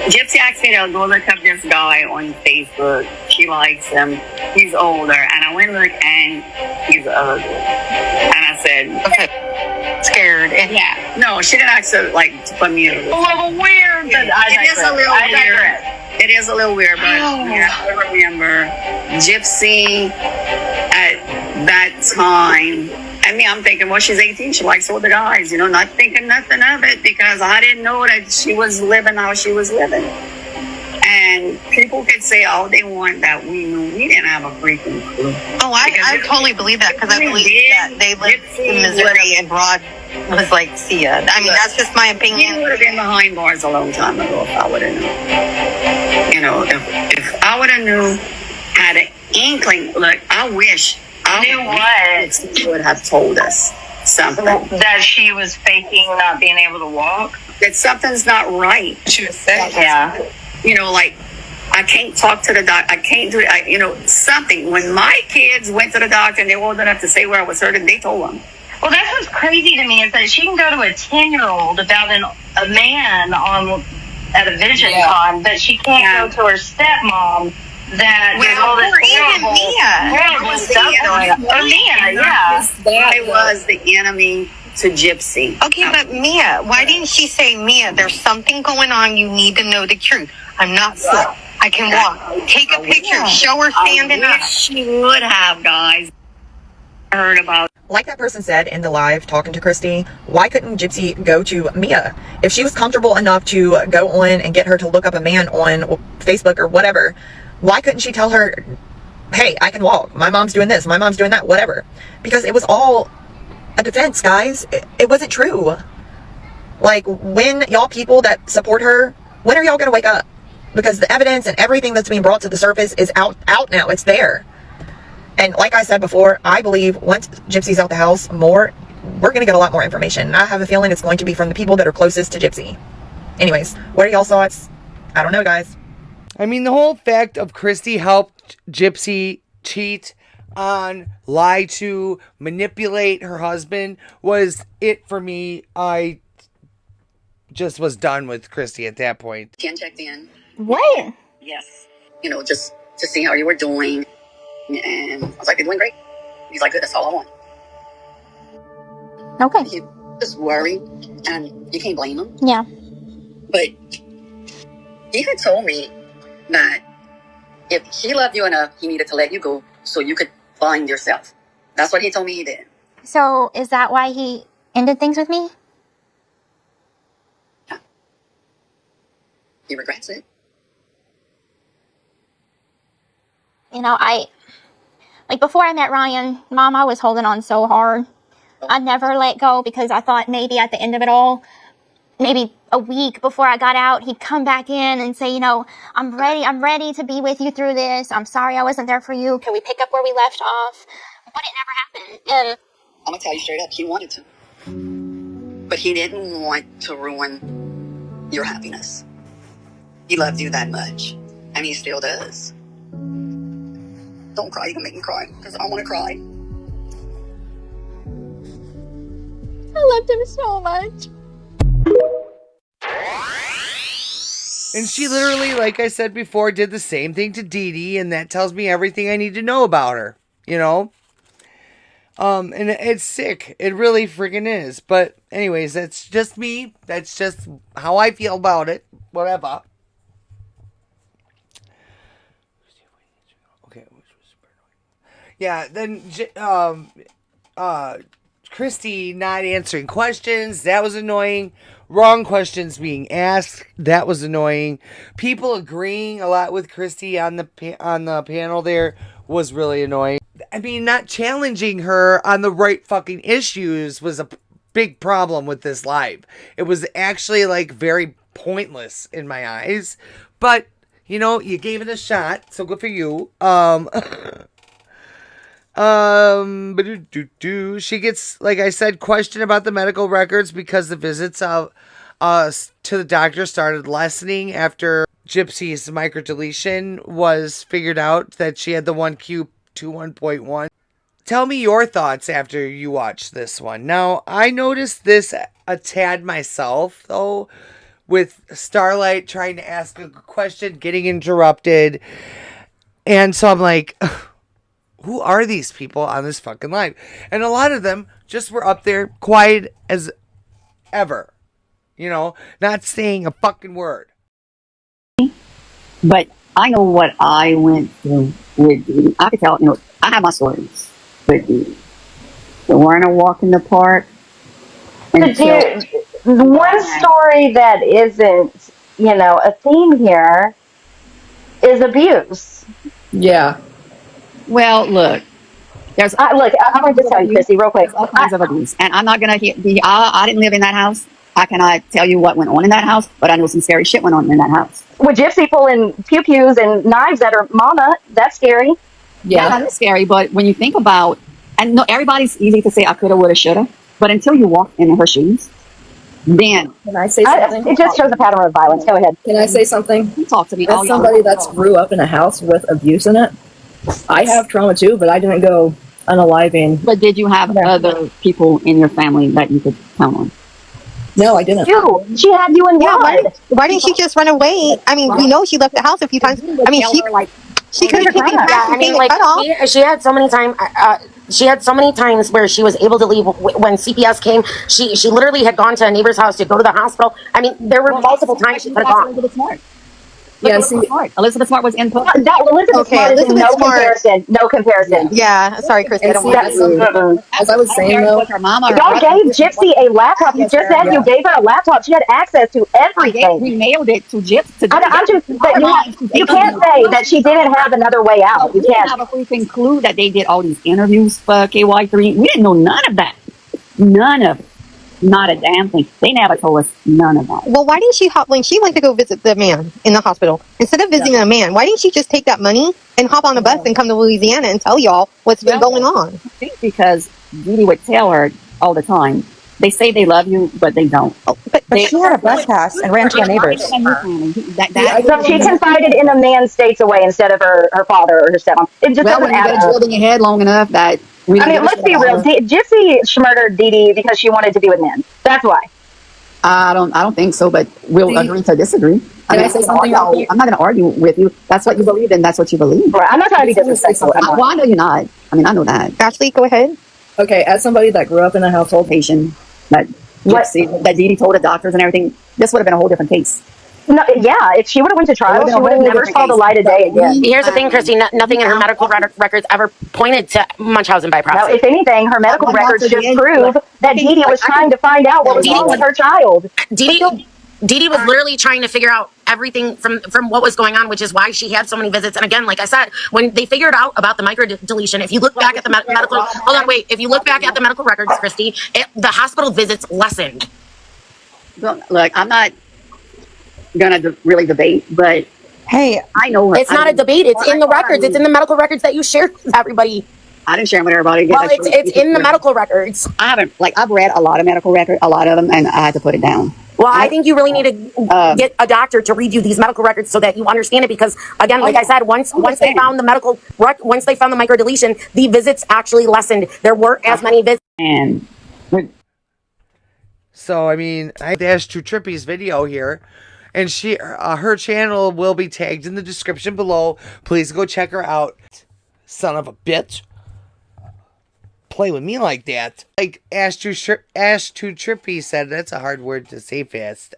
Speaker 13: Gypsy asked me to go look up this guy on Facebook. She likes him. He's older. And I went and looked and he's ugly. And I said, okay. Scared. And yeah. No, she didn't ask her, to put me a little weird. It is a little weird. It is a little weird, but I remember Gypsy at that time. I'm thinking, well, she's 18. She likes older guys, not thinking nothing of it because I didn't know that she was living how she was living. And people could say all they want that we knew. We didn't have a freaking clue.
Speaker 14: Oh, I totally believe that because I believe that they lived in Missouri and Rod was like Sia. I mean, that's just my opinion.
Speaker 13: He would have been behind bars a long time ago if I would have known. If I would have knew, had an inkling, look, I wish she would have told us something.
Speaker 14: That she was faking not being able to walk?
Speaker 13: That something's not right.
Speaker 14: She was sick. Yeah.
Speaker 13: I can't talk to the doctor. I can't do it. Something. When my kids went to the doctor and they were old enough to say where I was hurting, they told them.
Speaker 14: Well, that's what's crazy to me is that she can go to a 10-year-old about a man at a vision con, but she can't go to her stepmom that horrible stuff going on. Or Mia,
Speaker 13: I was the enemy to Gypsy.
Speaker 14: Okay, but Mia, why didn't she say, Mia, there's something going on, you need to know the truth. I'm not sick. I can walk. Take a picture. Show her standing up.
Speaker 13: She would have, guys. I heard about
Speaker 12: like that person said in the live talking to Kristy, why couldn't Gypsy go to Mia? If she was comfortable enough to go on and get her to look up a man on Facebook or whatever, why couldn't she tell her, hey, I can walk, my mom's doing this, my mom's doing that, whatever? Because it was all a defense, guys. It wasn't true. Like, when y'all people that support her, when are y'all gonna wake up? Because the evidence and everything that's being brought to the surface is out now. It's there. And like I said before, I believe once Gypsy's out the house more, we're going to get a lot more information. And I have a feeling it's going to be from the people that are closest to Gypsy. Anyways, what are y'all's thoughts? I don't know, guys.
Speaker 1: I mean, the whole fact of Kristy helped Gypsy cheat on, lie to, manipulate her husband was it for me. I just was done with Kristy at that point.
Speaker 2: Ken checked in.
Speaker 6: What?
Speaker 2: Yes. You know, just to see how you were doing. And I was like, you're doing great. He's like, good, that's all I want.
Speaker 6: Okay.
Speaker 2: He was worried, and you can't blame him.
Speaker 6: Yeah.
Speaker 2: But he had told me that if he loved you enough, he needed to let you go so you could find yourself. That's what he told me he did.
Speaker 6: So is that why he ended things with me?
Speaker 2: Yeah. He regrets it.
Speaker 6: You know, like before I met Ryan, Mom, I was holding on so hard. I never let go because I thought maybe at the end of it all, maybe a week before I got out, he'd come back in and say, you know, I'm ready to be with you through this. I'm sorry I wasn't there for you. Can we pick up where we left off? But it never happened. And
Speaker 2: I'm going to tell you straight up, he wanted to. But he didn't want to ruin your happiness. He loved you that much. And he still does. Don't cry, you can make me cry, because I want to cry.
Speaker 6: I loved him so much.
Speaker 1: And she literally, like I said before, did the same thing to Dee, and that tells me everything I need to know about her, you know? And it's sick. It really freaking is. But anyways, that's just me. That's just how I feel about it. Whatever. Okay. Yeah, then Kristy not answering questions. That was annoying. Wrong questions being asked. That was annoying. People agreeing a lot with Kristy on the panel there was really annoying. I mean, not challenging her on the right fucking issues was a big problem with this live. It was actually like very pointless in my eyes. But, you know, you gave it a shot, so good for you. She gets, like I said, questioned about the medical records because the visits of to the doctor started lessening after Gypsy's microdeletion was figured out that she had the 1Q21.1. Tell me your thoughts after you watch this one. Now, I noticed this a tad myself, though, with Starlight trying to ask a question, getting interrupted. And so I'm like, who are these people on this fucking live? And a lot of them just were up there quiet as ever. You know, not saying a fucking word.
Speaker 10: But I know what I went through with Dee. I could tell, you know, I have my stories with Dee. We weren't a walk in the park.
Speaker 8: But one story that isn't, you know, a theme here is abuse.
Speaker 11: Yeah.
Speaker 10: Well, look. I'm
Speaker 8: going to just tell you, Kristy, real quick.
Speaker 10: All kinds of abuse. And I'm not going to I didn't live in that house. I cannot tell you what went on in that house, but I know some scary shit went on in that house.
Speaker 8: With Gypsy pulling pew-pews and knives at her mama, that's scary.
Speaker 10: Yeah, that is scary. But when you think about, and no, everybody's easy to say I coulda, woulda, shoulda, but until you walk in her shoes, then
Speaker 11: can I say something?
Speaker 8: It just shows a pattern of violence. Go ahead.
Speaker 11: Can I say something?
Speaker 10: You talk to me.
Speaker 11: As somebody that's grew up in a house with abuse in it, I have trauma too, but I didn't go unaliving.
Speaker 10: But did you have other people in your family that you could count on?
Speaker 11: No, I didn't.
Speaker 8: She had you in
Speaker 9: Why didn't she just run away? I mean, we know she left the house a few times. I mean, she could have taken back.
Speaker 11: I mean, like she had so many times. She had so many times where she was able to leave when CPS came. She literally had gone to a neighbor's house to go to the hospital. I mean, there were multiple times she could have gone.
Speaker 10: Yeah, see, Elizabeth Smart was in.
Speaker 8: No, Elizabeth Smart is in no comparison. No comparison.
Speaker 9: Yeah, sorry, Kristy. I don't
Speaker 8: want
Speaker 10: As I was saying, though, her mama.
Speaker 8: Y'all gave Gypsy a laptop. You just said you gave her a laptop. She had access to everything.
Speaker 10: We mailed it to Gypsy.
Speaker 8: I'm just, but you can't say that she didn't have another way out.
Speaker 10: We didn't have a freaking clue that they did all these interviews for KY3. We didn't know none of that. None of it. Not a damn thing. They never told us none of that.
Speaker 9: Well, why didn't she hop when she went to go visit the man in the hospital? Instead of visiting a man, why didn't she just take that money and hop on a bus and come to Louisiana and tell y'all what's been going on?
Speaker 10: I think because Didi would tell her all the time, they say they love you, but they don't.
Speaker 15: But she had a bus pass and ran to our neighbors.
Speaker 8: So she confided in a man states away instead of her father or her stepmom. It just doesn't add up.
Speaker 10: Drilled in your head long enough that.
Speaker 8: I mean, let's be real. Gypsy murdered Didi because she wanted to be with men. That's why.
Speaker 10: I don't think so, but we'll agree to disagree. I say something. I'm not going to argue with you. That's what you believe, and that's what you believe.
Speaker 8: Right. I'm not trying to be disrespectful.
Speaker 10: Well, I know you're not. I mean, I know that.
Speaker 9: Ashley, go ahead.
Speaker 10: Okay, as somebody that grew up in a household patient, that Didi told the doctors and everything, this would have been a whole different case.
Speaker 8: No, yeah, if she would have went to trial, she would have never saw the light of day again.
Speaker 11: Here's the thing, Kristy. Nothing in her medical records ever pointed to Munchausen by proxy.
Speaker 8: No, if anything, her medical records just prove that Didi was trying to find out what was wrong with her child.
Speaker 11: Didi was literally trying to figure out everything from what was going on, which is why she had so many visits. And again, like I said, when they figured out about the micro deletion, if you look back at the medical, if you look back at the medical records, Kristy, the hospital visits lessened.
Speaker 10: Look, I'm not gonna really debate, but
Speaker 15: hey,
Speaker 10: I know
Speaker 11: it's not a debate. It's in the records. It's in the medical records that you shared with everybody.
Speaker 10: I didn't share them with everybody.
Speaker 11: Well, it's in the medical records.
Speaker 10: I haven't, I've read a lot of medical records, a lot of them, and I had to put it down.
Speaker 11: Well, I think you really need to get a doctor to read you these medical records so that you understand it. Because again, like I said, once they found the once they found the micro deletion, the visits actually lessened. There weren't as many visits.
Speaker 10: And
Speaker 1: so, I mean, I dashed to Trippy's video here. And her channel will be tagged in the description below. Please go check her out. Son of a bitch. Play with me like that. Like Ash to Trippy said, that's a hard word to say fast.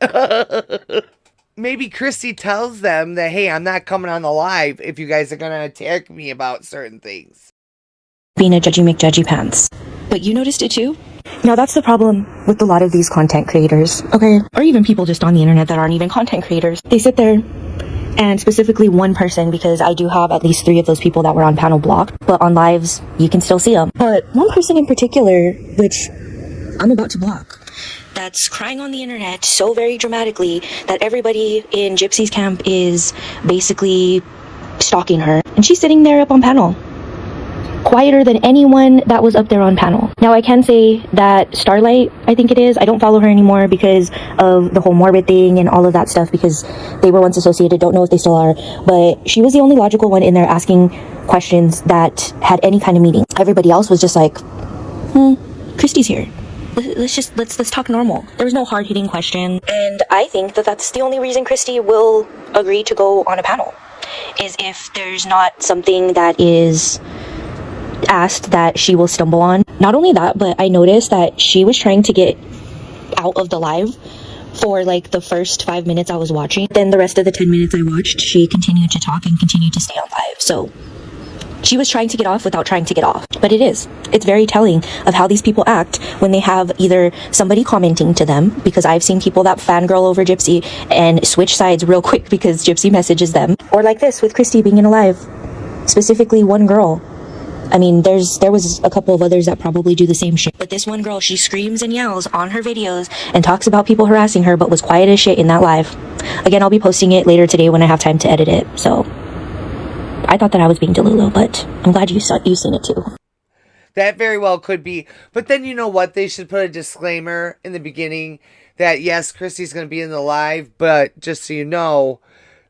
Speaker 1: Maybe Kristy tells them that, hey, I'm not coming on the live if you guys are going to attack me about certain things.
Speaker 16: Being a judgy McJudgy pants. But you noticed it too? Now that's the problem with a lot of these content creators, okay? Or even people just on the internet that aren't even content creators. They sit there, and specifically one person, because I do have at least 3 of those people that were on panel blocked, but on lives, you can still see them. But one person in particular, which I'm about to block, that's crying on the internet so very dramatically that everybody in Gypsy's camp is basically stalking her. And she's sitting there up on panel. Quieter than anyone that was up there on panel. Now I can say that Starlight, I think it is, I don't follow her anymore because of the whole morbid thing and all of that stuff, because they were once associated, don't know if they still are, but she was the only logical one in there asking questions that had any kind of meaning. Everybody else was just like, Kristy's here. Let's talk normal. There was no hard-hitting question. And I think that that's the only reason Kristy will agree to go on a panel, is if there's not something that is asked that she will stumble on. Not only that, but I noticed that she was trying to get out of the live for like the first 5 minutes I was watching. Then the rest of the 10 minutes I watched, she continued to talk and continued to stay on live. So she was trying to get off without trying to get off. But it's very telling of how these people act when they have either somebody commenting to them, because I've seen people that fangirl over Gypsy and switch sides real quick because Gypsy messages them. Or like this with Kristy being in a live, specifically one girl. I mean, there was a couple of others that probably do the same shit. But this one girl, she screams and yells on her videos and talks about people harassing her, but was quiet as shit in that live. Again, I'll be posting it later today when I have time to edit it. So I thought that I was being Delulu, but I'm glad you've seen it too.
Speaker 1: That very well could be. But then you know what? They should put a disclaimer in the beginning that yes, Kristy's going to be in the live, but just so you know,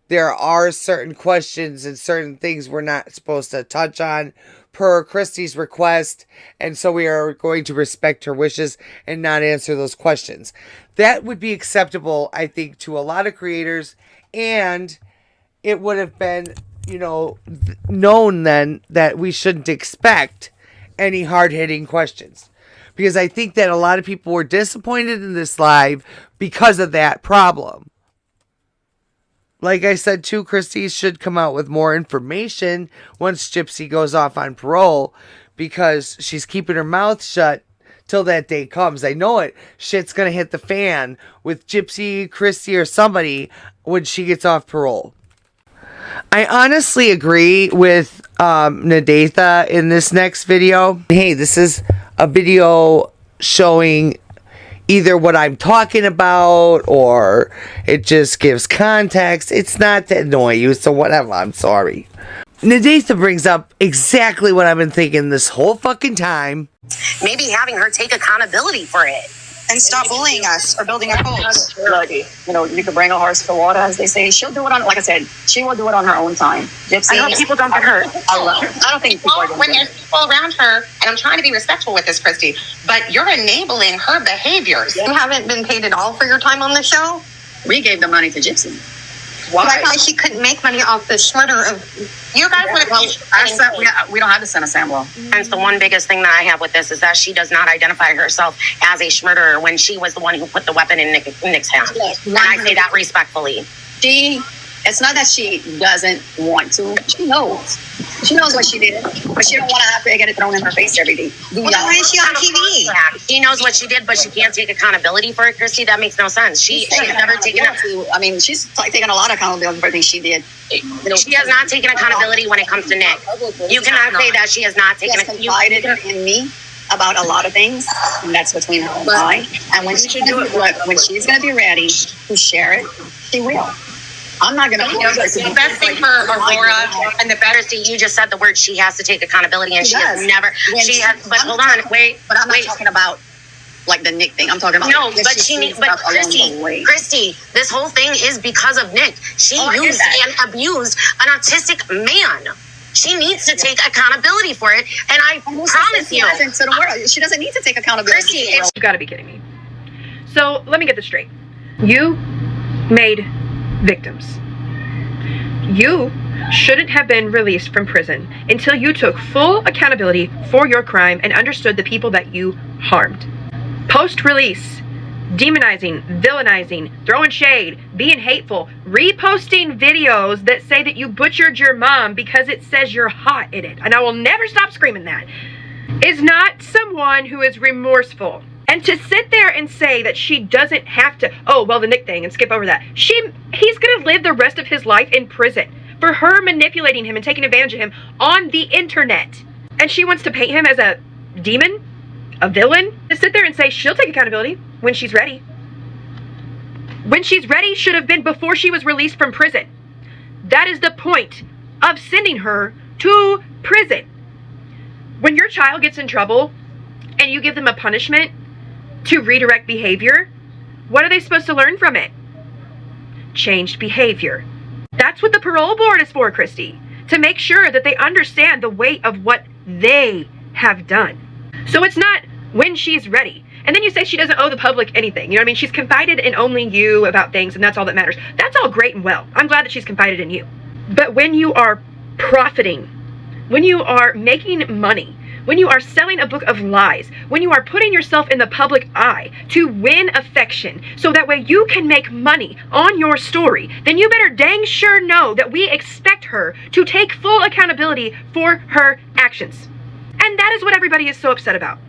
Speaker 1: there are certain questions and certain things we're not supposed to touch on per Kristy's request, and so we are going to respect her wishes and not answer those questions. That would be acceptable, I think, to a lot of creators, and it would have been, known then that we shouldn't expect any hard-hitting questions. Because I think that a lot of people were disappointed in this live because of that problem. Like I said too, Kristy should come out with more information once Gypsy goes off on parole, because she's keeping her mouth shut till that day comes. I know it. Shit's gonna hit the fan with Gypsy, Kristy, or somebody when she gets off parole. I honestly agree with Nadatha in this next video. Hey, this is a video showing either what I'm talking about or it just gives context. It's not to annoy you, so whatever. I'm sorry. Nadatha brings up exactly what I've been thinking this whole fucking time.
Speaker 11: Maybe having her take accountability for it.
Speaker 17: And stop bullying us or building a cult.
Speaker 10: You know, you could bring a horse to water, as they say. She'll do it on, like I said, she will do it on her own time. Gypsy,
Speaker 11: I hope people don't get hurt.
Speaker 10: I don't think people are going to
Speaker 18: when there's people around her, and I'm trying to be respectful with this, Kristy, but you're enabling her behaviors.
Speaker 9: You haven't been paid at all for your time on the show?
Speaker 10: We gave the money to Gypsy.
Speaker 9: Why? I thought she couldn't make money off the shredder of...
Speaker 18: You guys would have...
Speaker 10: We don't have to send a sample.
Speaker 11: And the one biggest thing that I have with this is that she does not identify herself as a schmurderer when she was the one who put the weapon in Nick's hand. And I say that respectfully.
Speaker 10: It's not that she doesn't want to. She knows. She knows what she did, but she don't want to have to get it thrown in her face every day.
Speaker 17: Well, why is she on TV?
Speaker 11: She knows what she did, but she can't take accountability for it, Kristy. That makes no sense. She's never taken it.
Speaker 10: I mean, she's taken a lot of accountability for things she did.
Speaker 11: She has not taken accountability when it comes to Nick. You cannot say that she has not taken
Speaker 10: accountability in me about a lot of things, and that's between her and I. And when she's going to be ready to share it, she will. I'm not going to.
Speaker 18: The best thing for Aurora and the better
Speaker 11: thing, you just said the word she has to take accountability, and she has never. She has. But hold on, wait.
Speaker 10: But I'm not talking about like the Nick thing. I'm talking about
Speaker 11: no. But she needs. But Kristy, this whole thing is because of Nick. She used and abused an autistic man. She needs to take accountability for it, and I promise you,
Speaker 10: to the world, she doesn't need to take accountability.
Speaker 19: Kristy, you got to be kidding me. So let me get this straight. You made victims. You shouldn't have been released from prison until you took full accountability for your crime and understood the people that you harmed. Post-release, demonizing, villainizing, throwing shade, being hateful, reposting videos that say that you butchered your mom because it says you're hot in it, and I will never stop screaming that, is not someone who is remorseful. And to sit there and say that she doesn't have to, oh, well, the Nick thing, and skip over that. He's going to live the rest of his life in prison for her manipulating him and taking advantage of him on the internet. And she wants to paint him as a demon, a villain. To sit there and say she'll take accountability when she's ready. When she's ready should have been before she was released from prison. That is the point of sending her to prison. When your child gets in trouble and you give them a punishment to redirect behavior, what are they supposed to learn from it? Changed behavior. That's what the parole board is for, Kristy. To make sure that they understand the weight of what they have done. So it's not when she's ready. And then you say she doesn't owe the public anything. You know what I mean? She's confided in only you about things, and that's all that matters. That's all great and well. I'm glad that she's confided in you. But when you are profiting, when you are making money, when you are selling a book of lies, when you are putting yourself in the public eye to win affection so that way you can make money on your story, then you better dang sure know that we expect her to take full accountability for her actions. And that is what everybody is so upset about.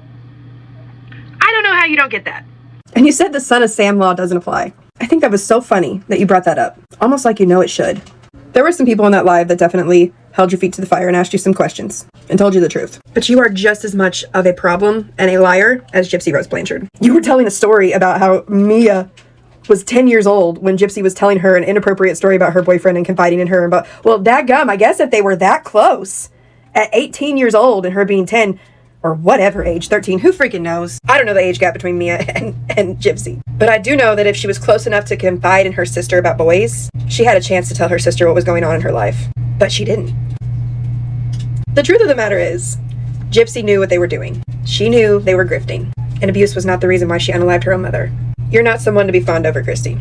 Speaker 19: I don't know how you don't get that.
Speaker 15: And you said the Son of Sam law doesn't apply. I think that was so funny that you brought that up. Almost like you know it should. There were some people in that live that definitely held your feet to the fire and asked you some questions and told you the truth. But you are just as much of a problem and a liar as Gypsy Rose Blanchard. You were telling a story about how Mia was 10 years old when Gypsy was telling her an inappropriate story about her boyfriend and confiding in her. But, well, dadgum, I guess if they were that close at 18 years old and her being 10, or whatever age, 13, who freaking knows? I don't know the age gap between Mia and Gypsy. But I do know that if she was close enough to confide in her sister about boys, she had a chance to tell her sister what was going on in her life. But she didn't. The truth of the matter is, Gypsy knew what they were doing. She knew they were grifting. And abuse was not the reason why she unalived her own mother. You're not someone to be fawned over, Kristy.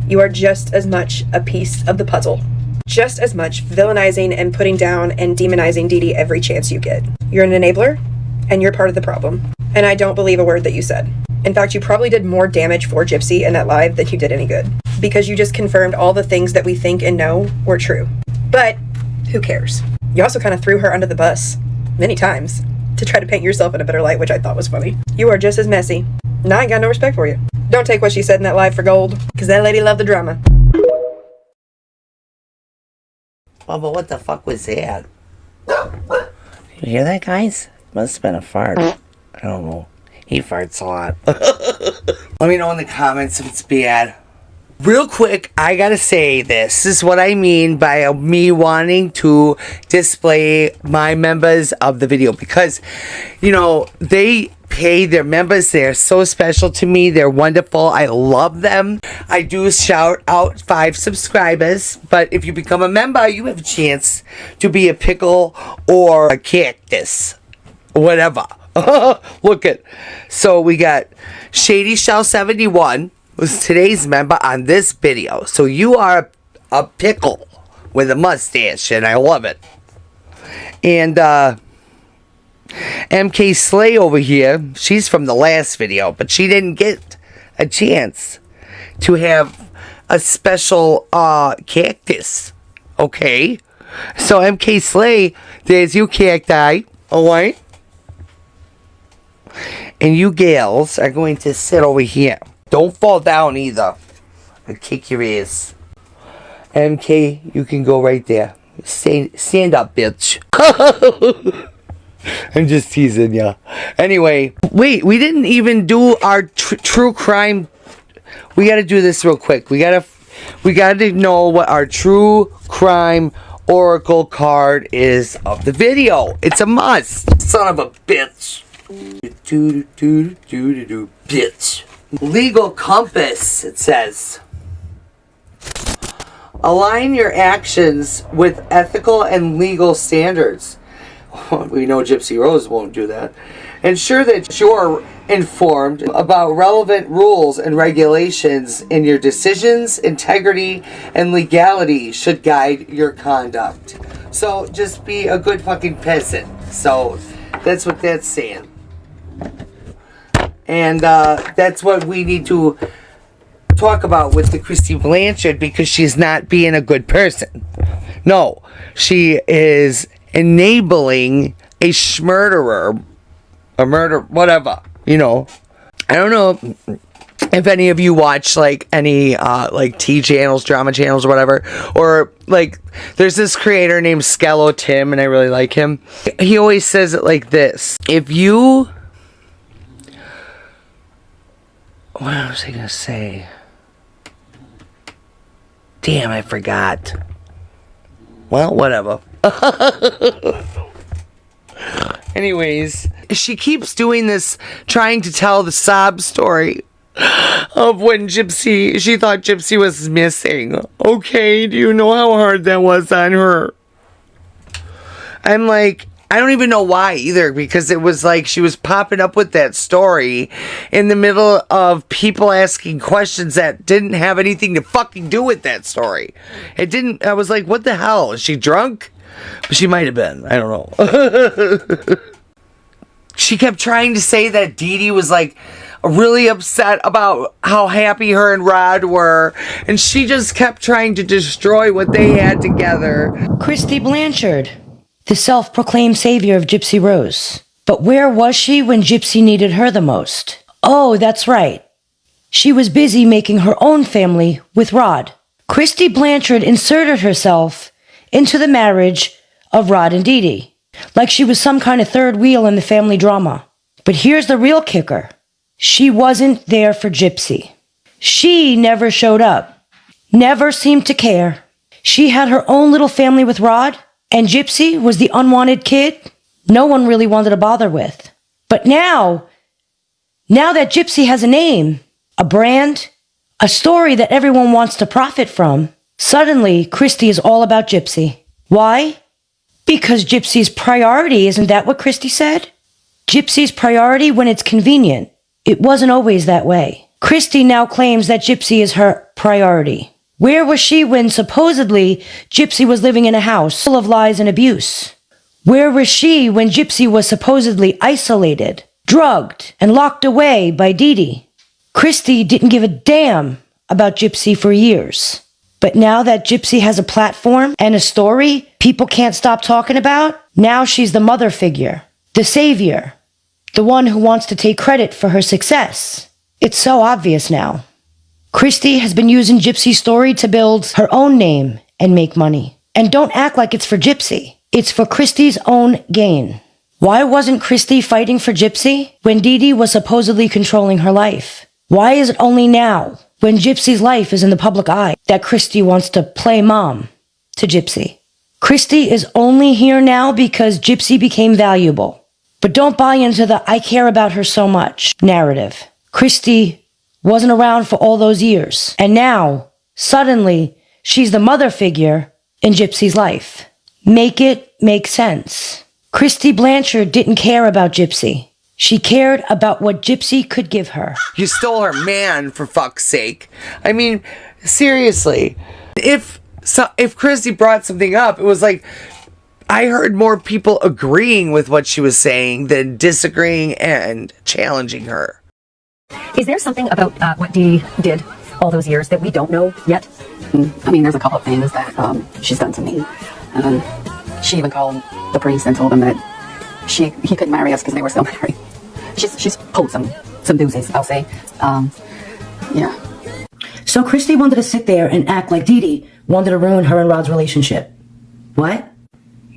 Speaker 15: You are just as much a piece of the puzzle. Just as much villainizing and putting down and demonizing Didi every chance you get. You're an enabler, and you're part of the problem. And I don't believe a word that you said. In fact, you probably did more damage for Gypsy in that live than you did any good. because you just confirmed all the things that we think and know were true. But who cares? You also kind of threw her under the bus many times to try to paint yourself in a better light, which I thought was funny. You are just as messy. And I ain't got no respect for you. Don't take what she said in that live for gold, because that lady loved the drama.
Speaker 1: Well, but what the fuck was that? You hear that, guys? Must have been a fart. I don't know. He farts a lot. Let me know in the comments if it's bad. Real quick, I gotta say this. This is what I mean by me wanting to display my members of the video. Because, you know, they pay their members. They're so special to me. They're wonderful. I love them. I do shout out 5 subscribers. But if you become a member, you have a chance to be a pickle or a cactus. Whatever. Look at. So we got Shady Shell 71 was today's member on this video. So you are a pickle with a mustache, and I love it. And MK Slay over here, she's from the last video, but she didn't get a chance to have a special cactus. Okay, so MK Slay, there's you cacti, alright? And you gals are going to sit over here. Don't fall down either. I'll kick your ass. MK, you can go right there. Stand up, bitch. I'm just teasing ya. Anyway, wait, we didn't even do our true crime. We gotta do this real quick. We gotta know what our true crime oracle card is of the video. It's a must. Son of a bitch. Bitch. Legal compass, it says. Align your actions with ethical and legal standards. We know Gypsy Rose won't do that. Ensure that you're informed about relevant rules and regulations in your decisions. Integrity and legality should guide your conduct. So just be a good fucking peasant. So that's what that's saying. And that's what we need to talk about with the Kristy Blanchard, because she's not being a good person. No, she is enabling a schmurderer, a murder, whatever, you know. I don't know if any of you watch like any like T channels, drama channels or whatever, or like there's this creator named Skello Tim, and I really like him. He always says it like this: if you, what was I gonna say? Damn, I forgot. Well, whatever. Anyways, she keeps doing this, trying to tell the sob story of when she thought Gypsy was missing. Okay, do you know how hard that was on her? I'm like, I don't even know why either, because it was like she was popping up with that story in the middle of people asking questions that didn't have anything to fucking do with that story. It didn't. I was like, what the hell? Is she drunk? But she might have been. I don't know. She kept trying to say that Didi was like really upset about how happy her and Rod were, and she just kept trying to destroy what they had together.
Speaker 20: Kristy Blanchard, the self-proclaimed savior of Gypsy Rose. But where was she when Gypsy needed her the most? Oh, that's right. She was busy making her own family with Rod. Kristy Blanchard inserted herself into the marriage of Rod and Didi, like she was some kind of third wheel in the family drama. But here's the real kicker. She wasn't there for Gypsy. She never showed up, never seemed to care. She had her own little family with Rod, and Gypsy was the unwanted kid no one really wanted to bother with. But now that Gypsy has a name, a brand, a story that everyone wants to profit from, suddenly Kristy is all about Gypsy. Why? Because Gypsy's priority, isn't that what Kristy said? Gypsy's priority when it's convenient. It wasn't always that way. Kristy now claims that Gypsy is her priority. Where was she when supposedly Gypsy was living in a house full of lies and abuse? Where was she when Gypsy was supposedly isolated, drugged, and locked away by Didi? Kristy didn't give a damn about Gypsy for years. But now that Gypsy has a platform and a story people can't stop talking about, now she's the mother figure, the savior, the one who wants to take credit for her success. It's so obvious now. Kristy has been using Gypsy's story to build her own name and make money. And don't act like it's for Gypsy. It's for Kristy's own gain. Why wasn't Kristy fighting for Gypsy when Didi was supposedly controlling her life? Why is it only now, when Gypsy's life is in the public eye, that Kristy wants to play mom to Gypsy? Kristy is only here now because Gypsy became valuable. But don't buy into the I care about her so much narrative. Kristy wasn't around for all those years. And now, suddenly, she's the mother figure in Gypsy's life. Make it make sense. Kristy Blanchard didn't care about Gypsy. She cared about what Gypsy could give her.
Speaker 1: You stole her man, for fuck's sake. I mean, seriously. If Kristy brought something up, it was like, I heard more people agreeing with what she was saying than disagreeing and challenging her.
Speaker 10: Is there something about what Dee did all those years that we don't know yet?
Speaker 2: I mean, there's a couple of things that she's done to me. She even called the priest and told him that he couldn't marry us because they were still married. She's pulled some doozies, I'll say. Yeah.
Speaker 20: So Kristy wanted to sit there and act like Didi wanted to ruin her and Rod's relationship. What?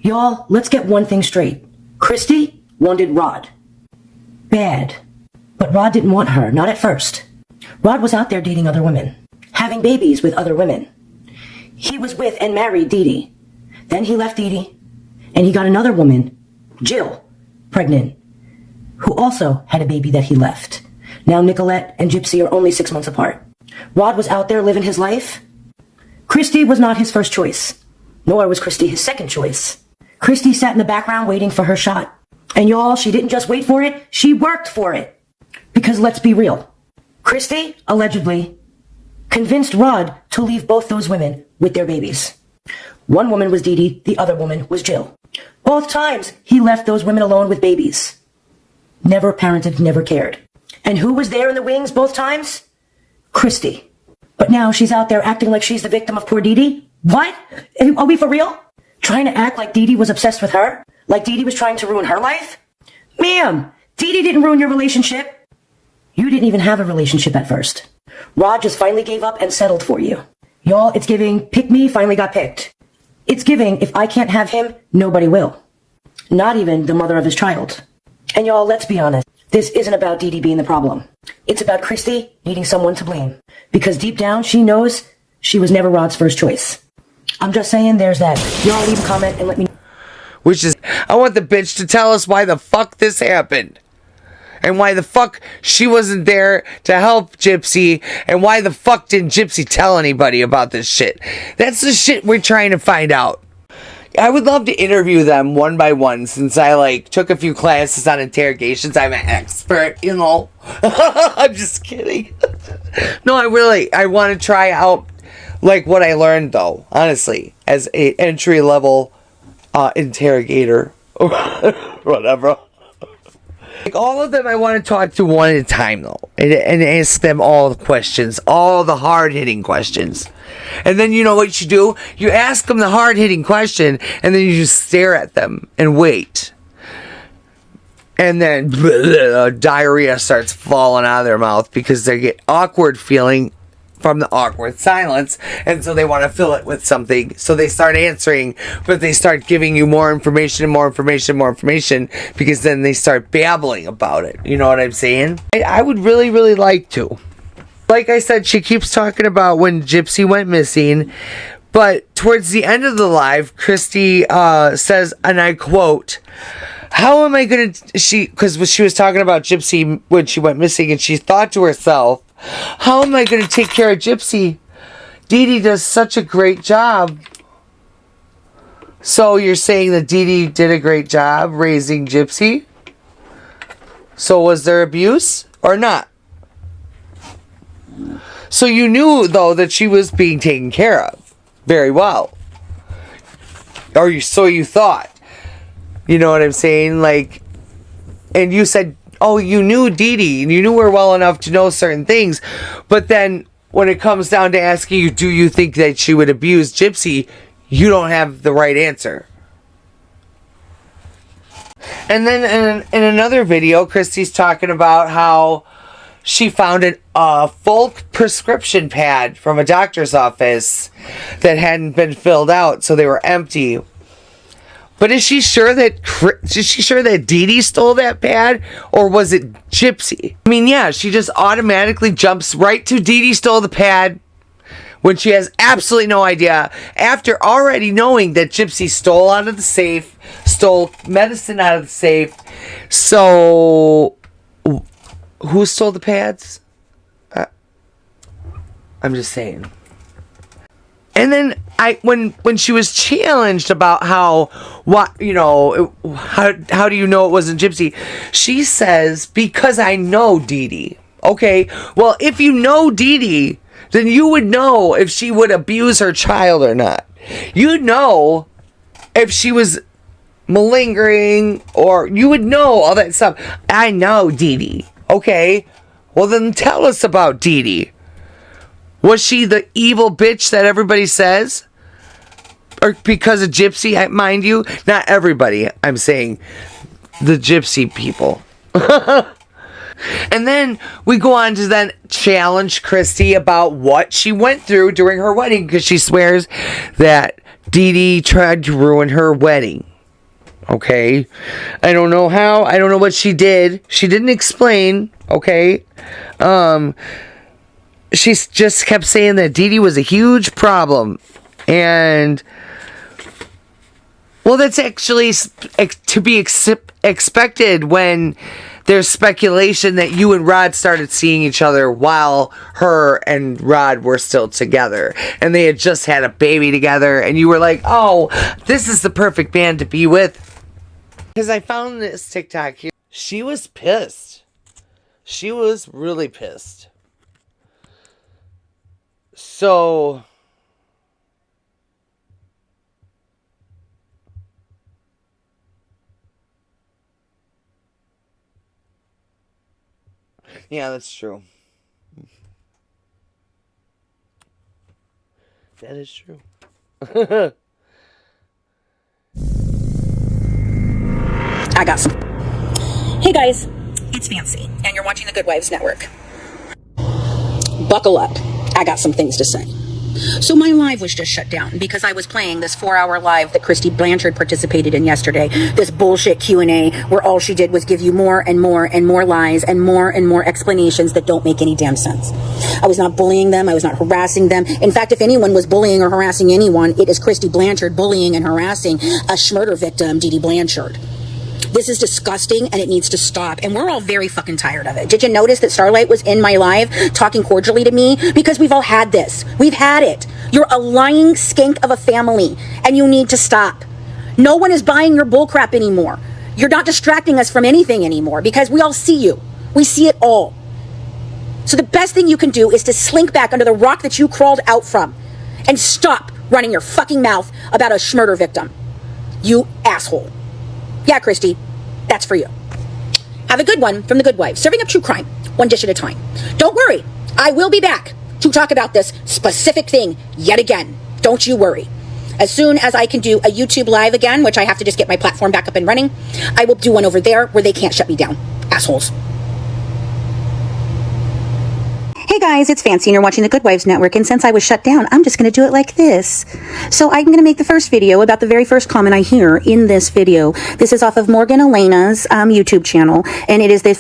Speaker 20: Y'all, let's get one thing straight. Kristy wanted Rod. Bad. But Rod didn't want her, not at first. Rod was out there dating other women, having babies with other women. He was with and married Didi. Then he left Didi, and he got another woman, Jill, pregnant, who also had a baby that he left. Now Nicolette and Gypsy are only 6 months apart. Rod was out there living his life. Kristy was not his first choice, nor was Kristy his second choice. Kristy sat in the background waiting for her shot. And y'all, she didn't just wait for it, she worked for it. Because let's be real, Kristy, allegedly, convinced Rod to leave both those women with their babies. One woman was Didi, the other woman was Jill. Both times, he left those women alone with babies. Never parented, never cared. And who was there in the wings both times? Kristy. But now she's out there acting like she's the victim of poor Didi? What? Are we for real? Trying to act like Didi was obsessed with her? Like Didi was trying to ruin her life? Ma'am, Didi didn't ruin your relationship. You didn't even have a relationship at first. Rod just finally gave up and settled for you. Y'all, it's giving pick me finally got picked. It's giving if I can't have him, nobody will. Not even the mother of his child. And y'all, let's be honest. This isn't about Didi being the problem. It's about Kristy needing someone to blame. Because deep down, she knows she was never Rod's first choice. I'm just saying there's that. Y'all leave a comment and let me know.
Speaker 1: Which is, I want the bitch to tell us why the fuck this happened. And why the fuck she wasn't there to help Gypsy. And why the fuck didn't Gypsy tell anybody about this shit. That's the shit we're trying to find out. I would love to interview them one by one, since I took a few classes on interrogations. I'm an expert, you know. I'm just kidding. No, I want to try out what I learned, though, honestly, as an entry level interrogator or whatever. All of them I want to talk to one at a time, though, and ask them all the questions, all the hard-hitting questions. And then you know what you do? You ask them the hard-hitting question, and then you just stare at them and wait. And then diarrhea starts falling out of their mouth because they get awkward feeling from the awkward silence, and so they want to fill it with something. So they start answering, but they start giving you more information and more information and more information, because then they start babbling about it. You know what I'm saying? I would really, really like to. Like I said, she keeps talking about when Gypsy went missing, but towards the end of the live, Kristy says, and I quote, "How am I going to," because she was talking about Gypsy when she went missing, and she thought to herself, how am I going to take care of Gypsy? Didi does such a great job. So you're saying that Didi did a great job raising Gypsy? So was there abuse or not? So you knew, though, that she was being taken care of very well. Or so you thought. You know what I'm saying? And you said, oh, you knew Didi, and you knew her well enough to know certain things, but then when it comes down to asking you, do you think that she would abuse Gypsy, you don't have the right answer. And then in another video, Kristy's talking about how she found a full prescription pad from a doctor's office that hadn't been filled out, so they were empty. But is she sure that Dee stole that pad, or was it Gypsy? I mean, yeah, she just automatically jumps right to Dee stole the pad when she has absolutely no idea, after already knowing that Gypsy stole out of the safe, stole medicine out of the safe. So who stole the pads? I'm just saying. And then when she was challenged about how do you know it wasn't Gypsy, she says, because I know Dee. Okay, well, if you know Dee, then you would know if she would abuse her child or not. You'd know if she was malingering, or you would know all that stuff. I know Dee. Okay, well then tell us about Dee. Was she the evil bitch that everybody says? Or because of Gypsy, mind you? Not everybody, I'm saying the Gypsy people. And then we go on to then challenge Kristy about what she went through during her wedding, because she swears that Dee tried to ruin her wedding. Okay? I don't know how. I don't know what she did. She didn't explain. Okay? She just kept saying that Dee was a huge problem. And, well, that's actually to be expected when there's speculation that you and Rod started seeing each other while her and Rod were still together. And they had just had a baby together. And you were like, oh, this is the perfect man to be with. Because I found this TikTok here. She was pissed. She was really pissed. So yeah, that's true. That is true.
Speaker 16: I got some. Hey guys, it's Fancy, and you're watching the Good Wives Network. Buckle up. I got some things to say. So my live was just shut down because I was playing this 4-hour live that Kristy Blanchard participated in yesterday. This bullshit Q&A where all she did was give you more and more and more lies and more explanations that don't make any damn sense. I was not bullying them. I was not harassing them. In fact, if anyone was bullying or harassing anyone, it is Kristy Blanchard bullying and harassing a murder victim, Dee Blanchard. This is disgusting and it needs to stop. And we're all very fucking tired of it. Did you notice that Starlight was in my live talking cordially to me? Because we've all had this. We've had it. You're a lying skink of a family and you need to stop. No one is buying your bullcrap anymore. You're not distracting us from anything anymore because we all see you. We see it all. So the best thing you can do is to slink back under the rock that you crawled out from and stop running your fucking mouth about a murder victim. You asshole. Yeah, Kristy, that's for you. Have a good one from the Good Wife, serving up true crime, one dish at a time. Don't worry, I will be back to talk about this specific thing yet again. Don't you worry. As soon as I can do a YouTube live again, which I have to just get my platform back up and running, I will do one over there where they can't shut me down. Assholes. Hey guys, it's Fancy and you're watching the Good Wives Network, and since I was shut down, I'm just going to do it like this. So I'm going to make the first video about the very first comment I hear in this video. This is off of Morgan Elena's YouTube channel, and it is the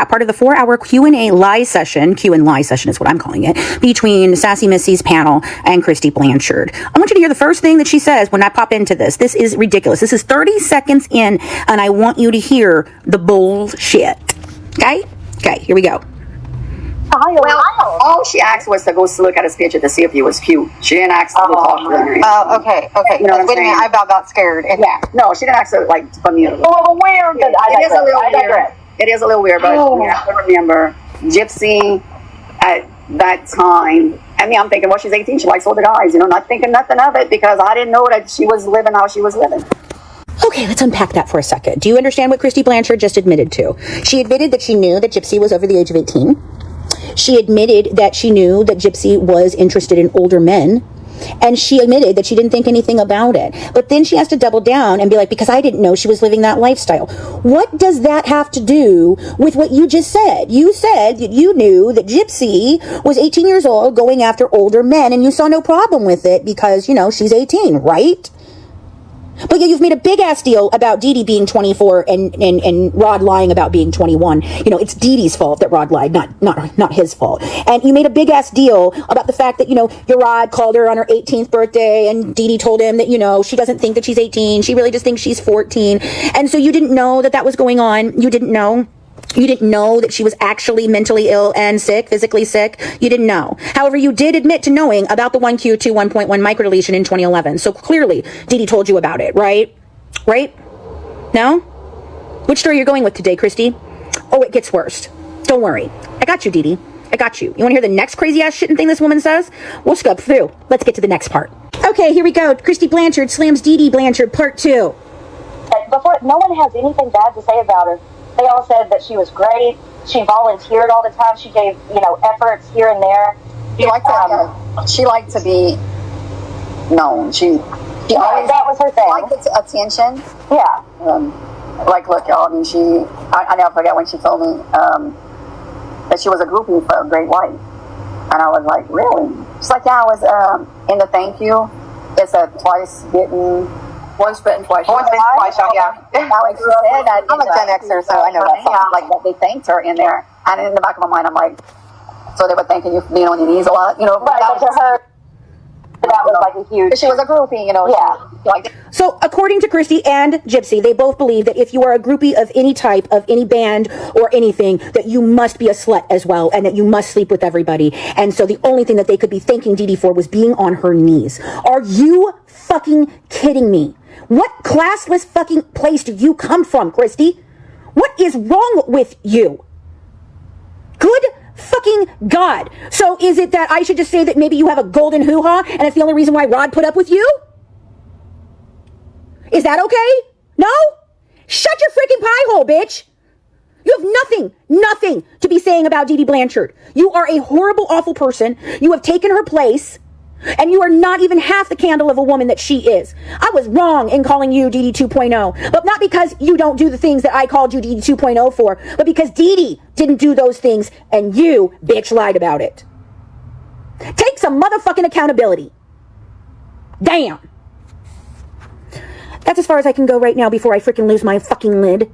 Speaker 16: part of the 4-hour Q&A lie session, Q&A session is what I'm calling it, between Sassy Missy's panel and Kristy Blanchard. I want you to hear the first thing that she says when I pop into this. This is ridiculous. This is 30 seconds in, and I want you to hear the bullshit. Okay? Okay, here we go.
Speaker 10: Well, all she asked was to go look at his picture to see if he was cute. She didn't ask to talk to him.
Speaker 9: Oh, okay. You know what I'm saying? Wait a minute, I about got scared.
Speaker 10: Yeah, no, she didn't ask her, like, from you.
Speaker 9: Oh, weird.
Speaker 10: It is a little weird. It is a little weird, but you have to remember, Gypsy, at that time, I mean, I'm thinking, well, she's 18, she likes older guys, you know, not thinking nothing of it, because I didn't know that she was living how she was living.
Speaker 16: Okay, let's unpack that for a second. Do you understand what Kristy Blanchard just admitted to? She admitted that she knew that Gypsy was over the age of 18.
Speaker 21: She admitted that she knew that Gypsy was interested in older men. And she admitted that she didn't think anything about it. But then she has to double down and be like, because I didn't know she was living that lifestyle. What does that have to do with what you just said? You said that you knew that Gypsy was 18 years old going after older men, and you saw no problem with it because, you know, she's 18, right? But yeah, you've made a big ass deal about Didi being 24 and Rod lying about being 21. You know, it's Didi's fault that Rod lied, not his fault. And you made a big ass deal about the fact that, you know, your Rod called her on her 18th birthday and Didi told him that, you know, she doesn't think that she's 18. She really just thinks she's 14. And so you didn't know that that was going on. You didn't know. You didn't know that she was actually mentally ill and sick, physically sick. You didn't know. However, you did admit to knowing about the 1Q21.1 microdeletion in 2011. So clearly, Didi told you about it, right? Right? No? Which story you're going with today, Kristy? Oh, it gets worse. Don't worry. I got you, Didi. I got you. You want to hear the next crazy ass shitting thing this woman says? We'll skip through. Let's get to the next part. Okay, here we go. Kristy Blanchard slams Didi Blanchard, part 2.
Speaker 8: Before, no one has anything bad to say about her. They all said that she was great. She volunteered all the time. She gave, you know, efforts here and there.
Speaker 2: She liked to be known. She always,
Speaker 8: that was her thing.
Speaker 2: Liked the attention.
Speaker 8: Yeah.
Speaker 2: Like, look, y'all. I mean, I never forget when she told me that she was a groupie for a great white, and I was like, really? She's like, yeah, I was in the thank you. It's a twice bitten. Once bitten, twice shot. Once bitten, twice shot, yeah. I'm a Gen Xer, so I know that. Yeah, like that they thanked her in there. And in the back of my mind, I'm like, so they were thanking you for being on your knees a lot, you know?
Speaker 8: Right, but to her, that was like a huge...
Speaker 2: She was a groupie, you know?
Speaker 8: Yeah.
Speaker 21: So, according to Kristy and Gypsy, they both believe that if you are a groupie of any type, of any band or anything, that you must be a slut as well, and that you must sleep with everybody. And so the only thing that they could be thanking Didi for was being on her knees. Are you fucking kidding me? What classless fucking place do you come from, Kristy? What is wrong with you? Good fucking God. So is it that I should just say that maybe you have a golden hoo-ha and it's the only reason why Rod put up with you? Is that okay? No? Shut your freaking pie hole, bitch. You have nothing to be saying about Didi Blanchard. You are a horrible, awful person. You have taken her place. And you are not even half the candle of a woman that she is. I was wrong in calling you Didi 2.0. But not because you don't do the things that I called you Didi 2.0 for. But because Didi didn't do those things and you, bitch, lied about it. Take some motherfucking accountability. Damn. That's as far as I can go right now before I freaking lose my fucking lid.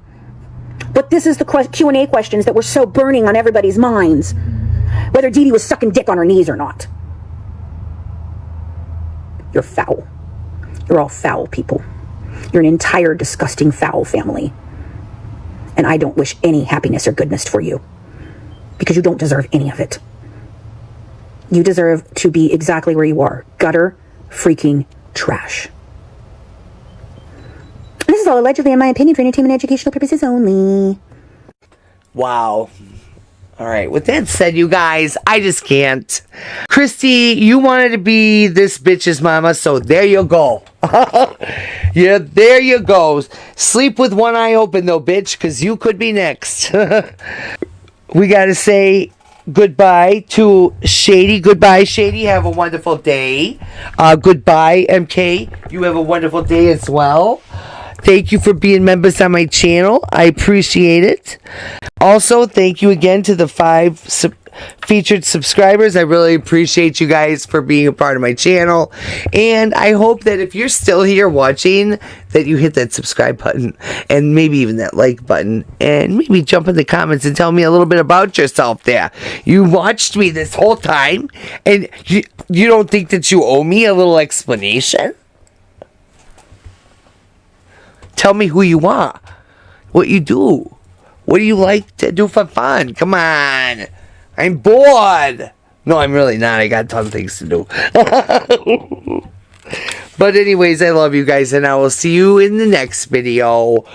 Speaker 21: But this is the Q&A questions that were so burning on everybody's minds. Whether Didi was sucking dick on her knees or not. You're foul. You're all foul people. You're an entire disgusting foul family. And I don't wish any happiness or goodness for you. Because you don't deserve any of it. You deserve to be exactly where you are. Gutter freaking trash. This is all allegedly, in my opinion, for entertainment and educational purposes only.
Speaker 1: Wow. All right, with that said, you guys, I just can't. Kristy, you wanted to be this bitch's mama, so there you go. Yeah, there you go. Sleep with one eye open, though, bitch, because you could be next. We got to say goodbye to Shady. Goodbye, Shady. Have a wonderful day. Goodbye, MK. You have a wonderful day as well. Thank you for being members on my channel. I appreciate it. Also, thank you again to the 5 featured subscribers. I really appreciate you guys for being a part of my channel. And I hope that if you're still here watching, that you hit that subscribe button and maybe even that like button. And maybe jump in the comments and tell me a little bit about yourself there. You watched me this whole time and you don't think that you owe me a little explanation? Tell me who you are, what you do, what do you like to do for fun? Come on, I'm bored. No, I'm really not. I got a ton of things to do. But anyways, I love you guys, and I will see you in the next video.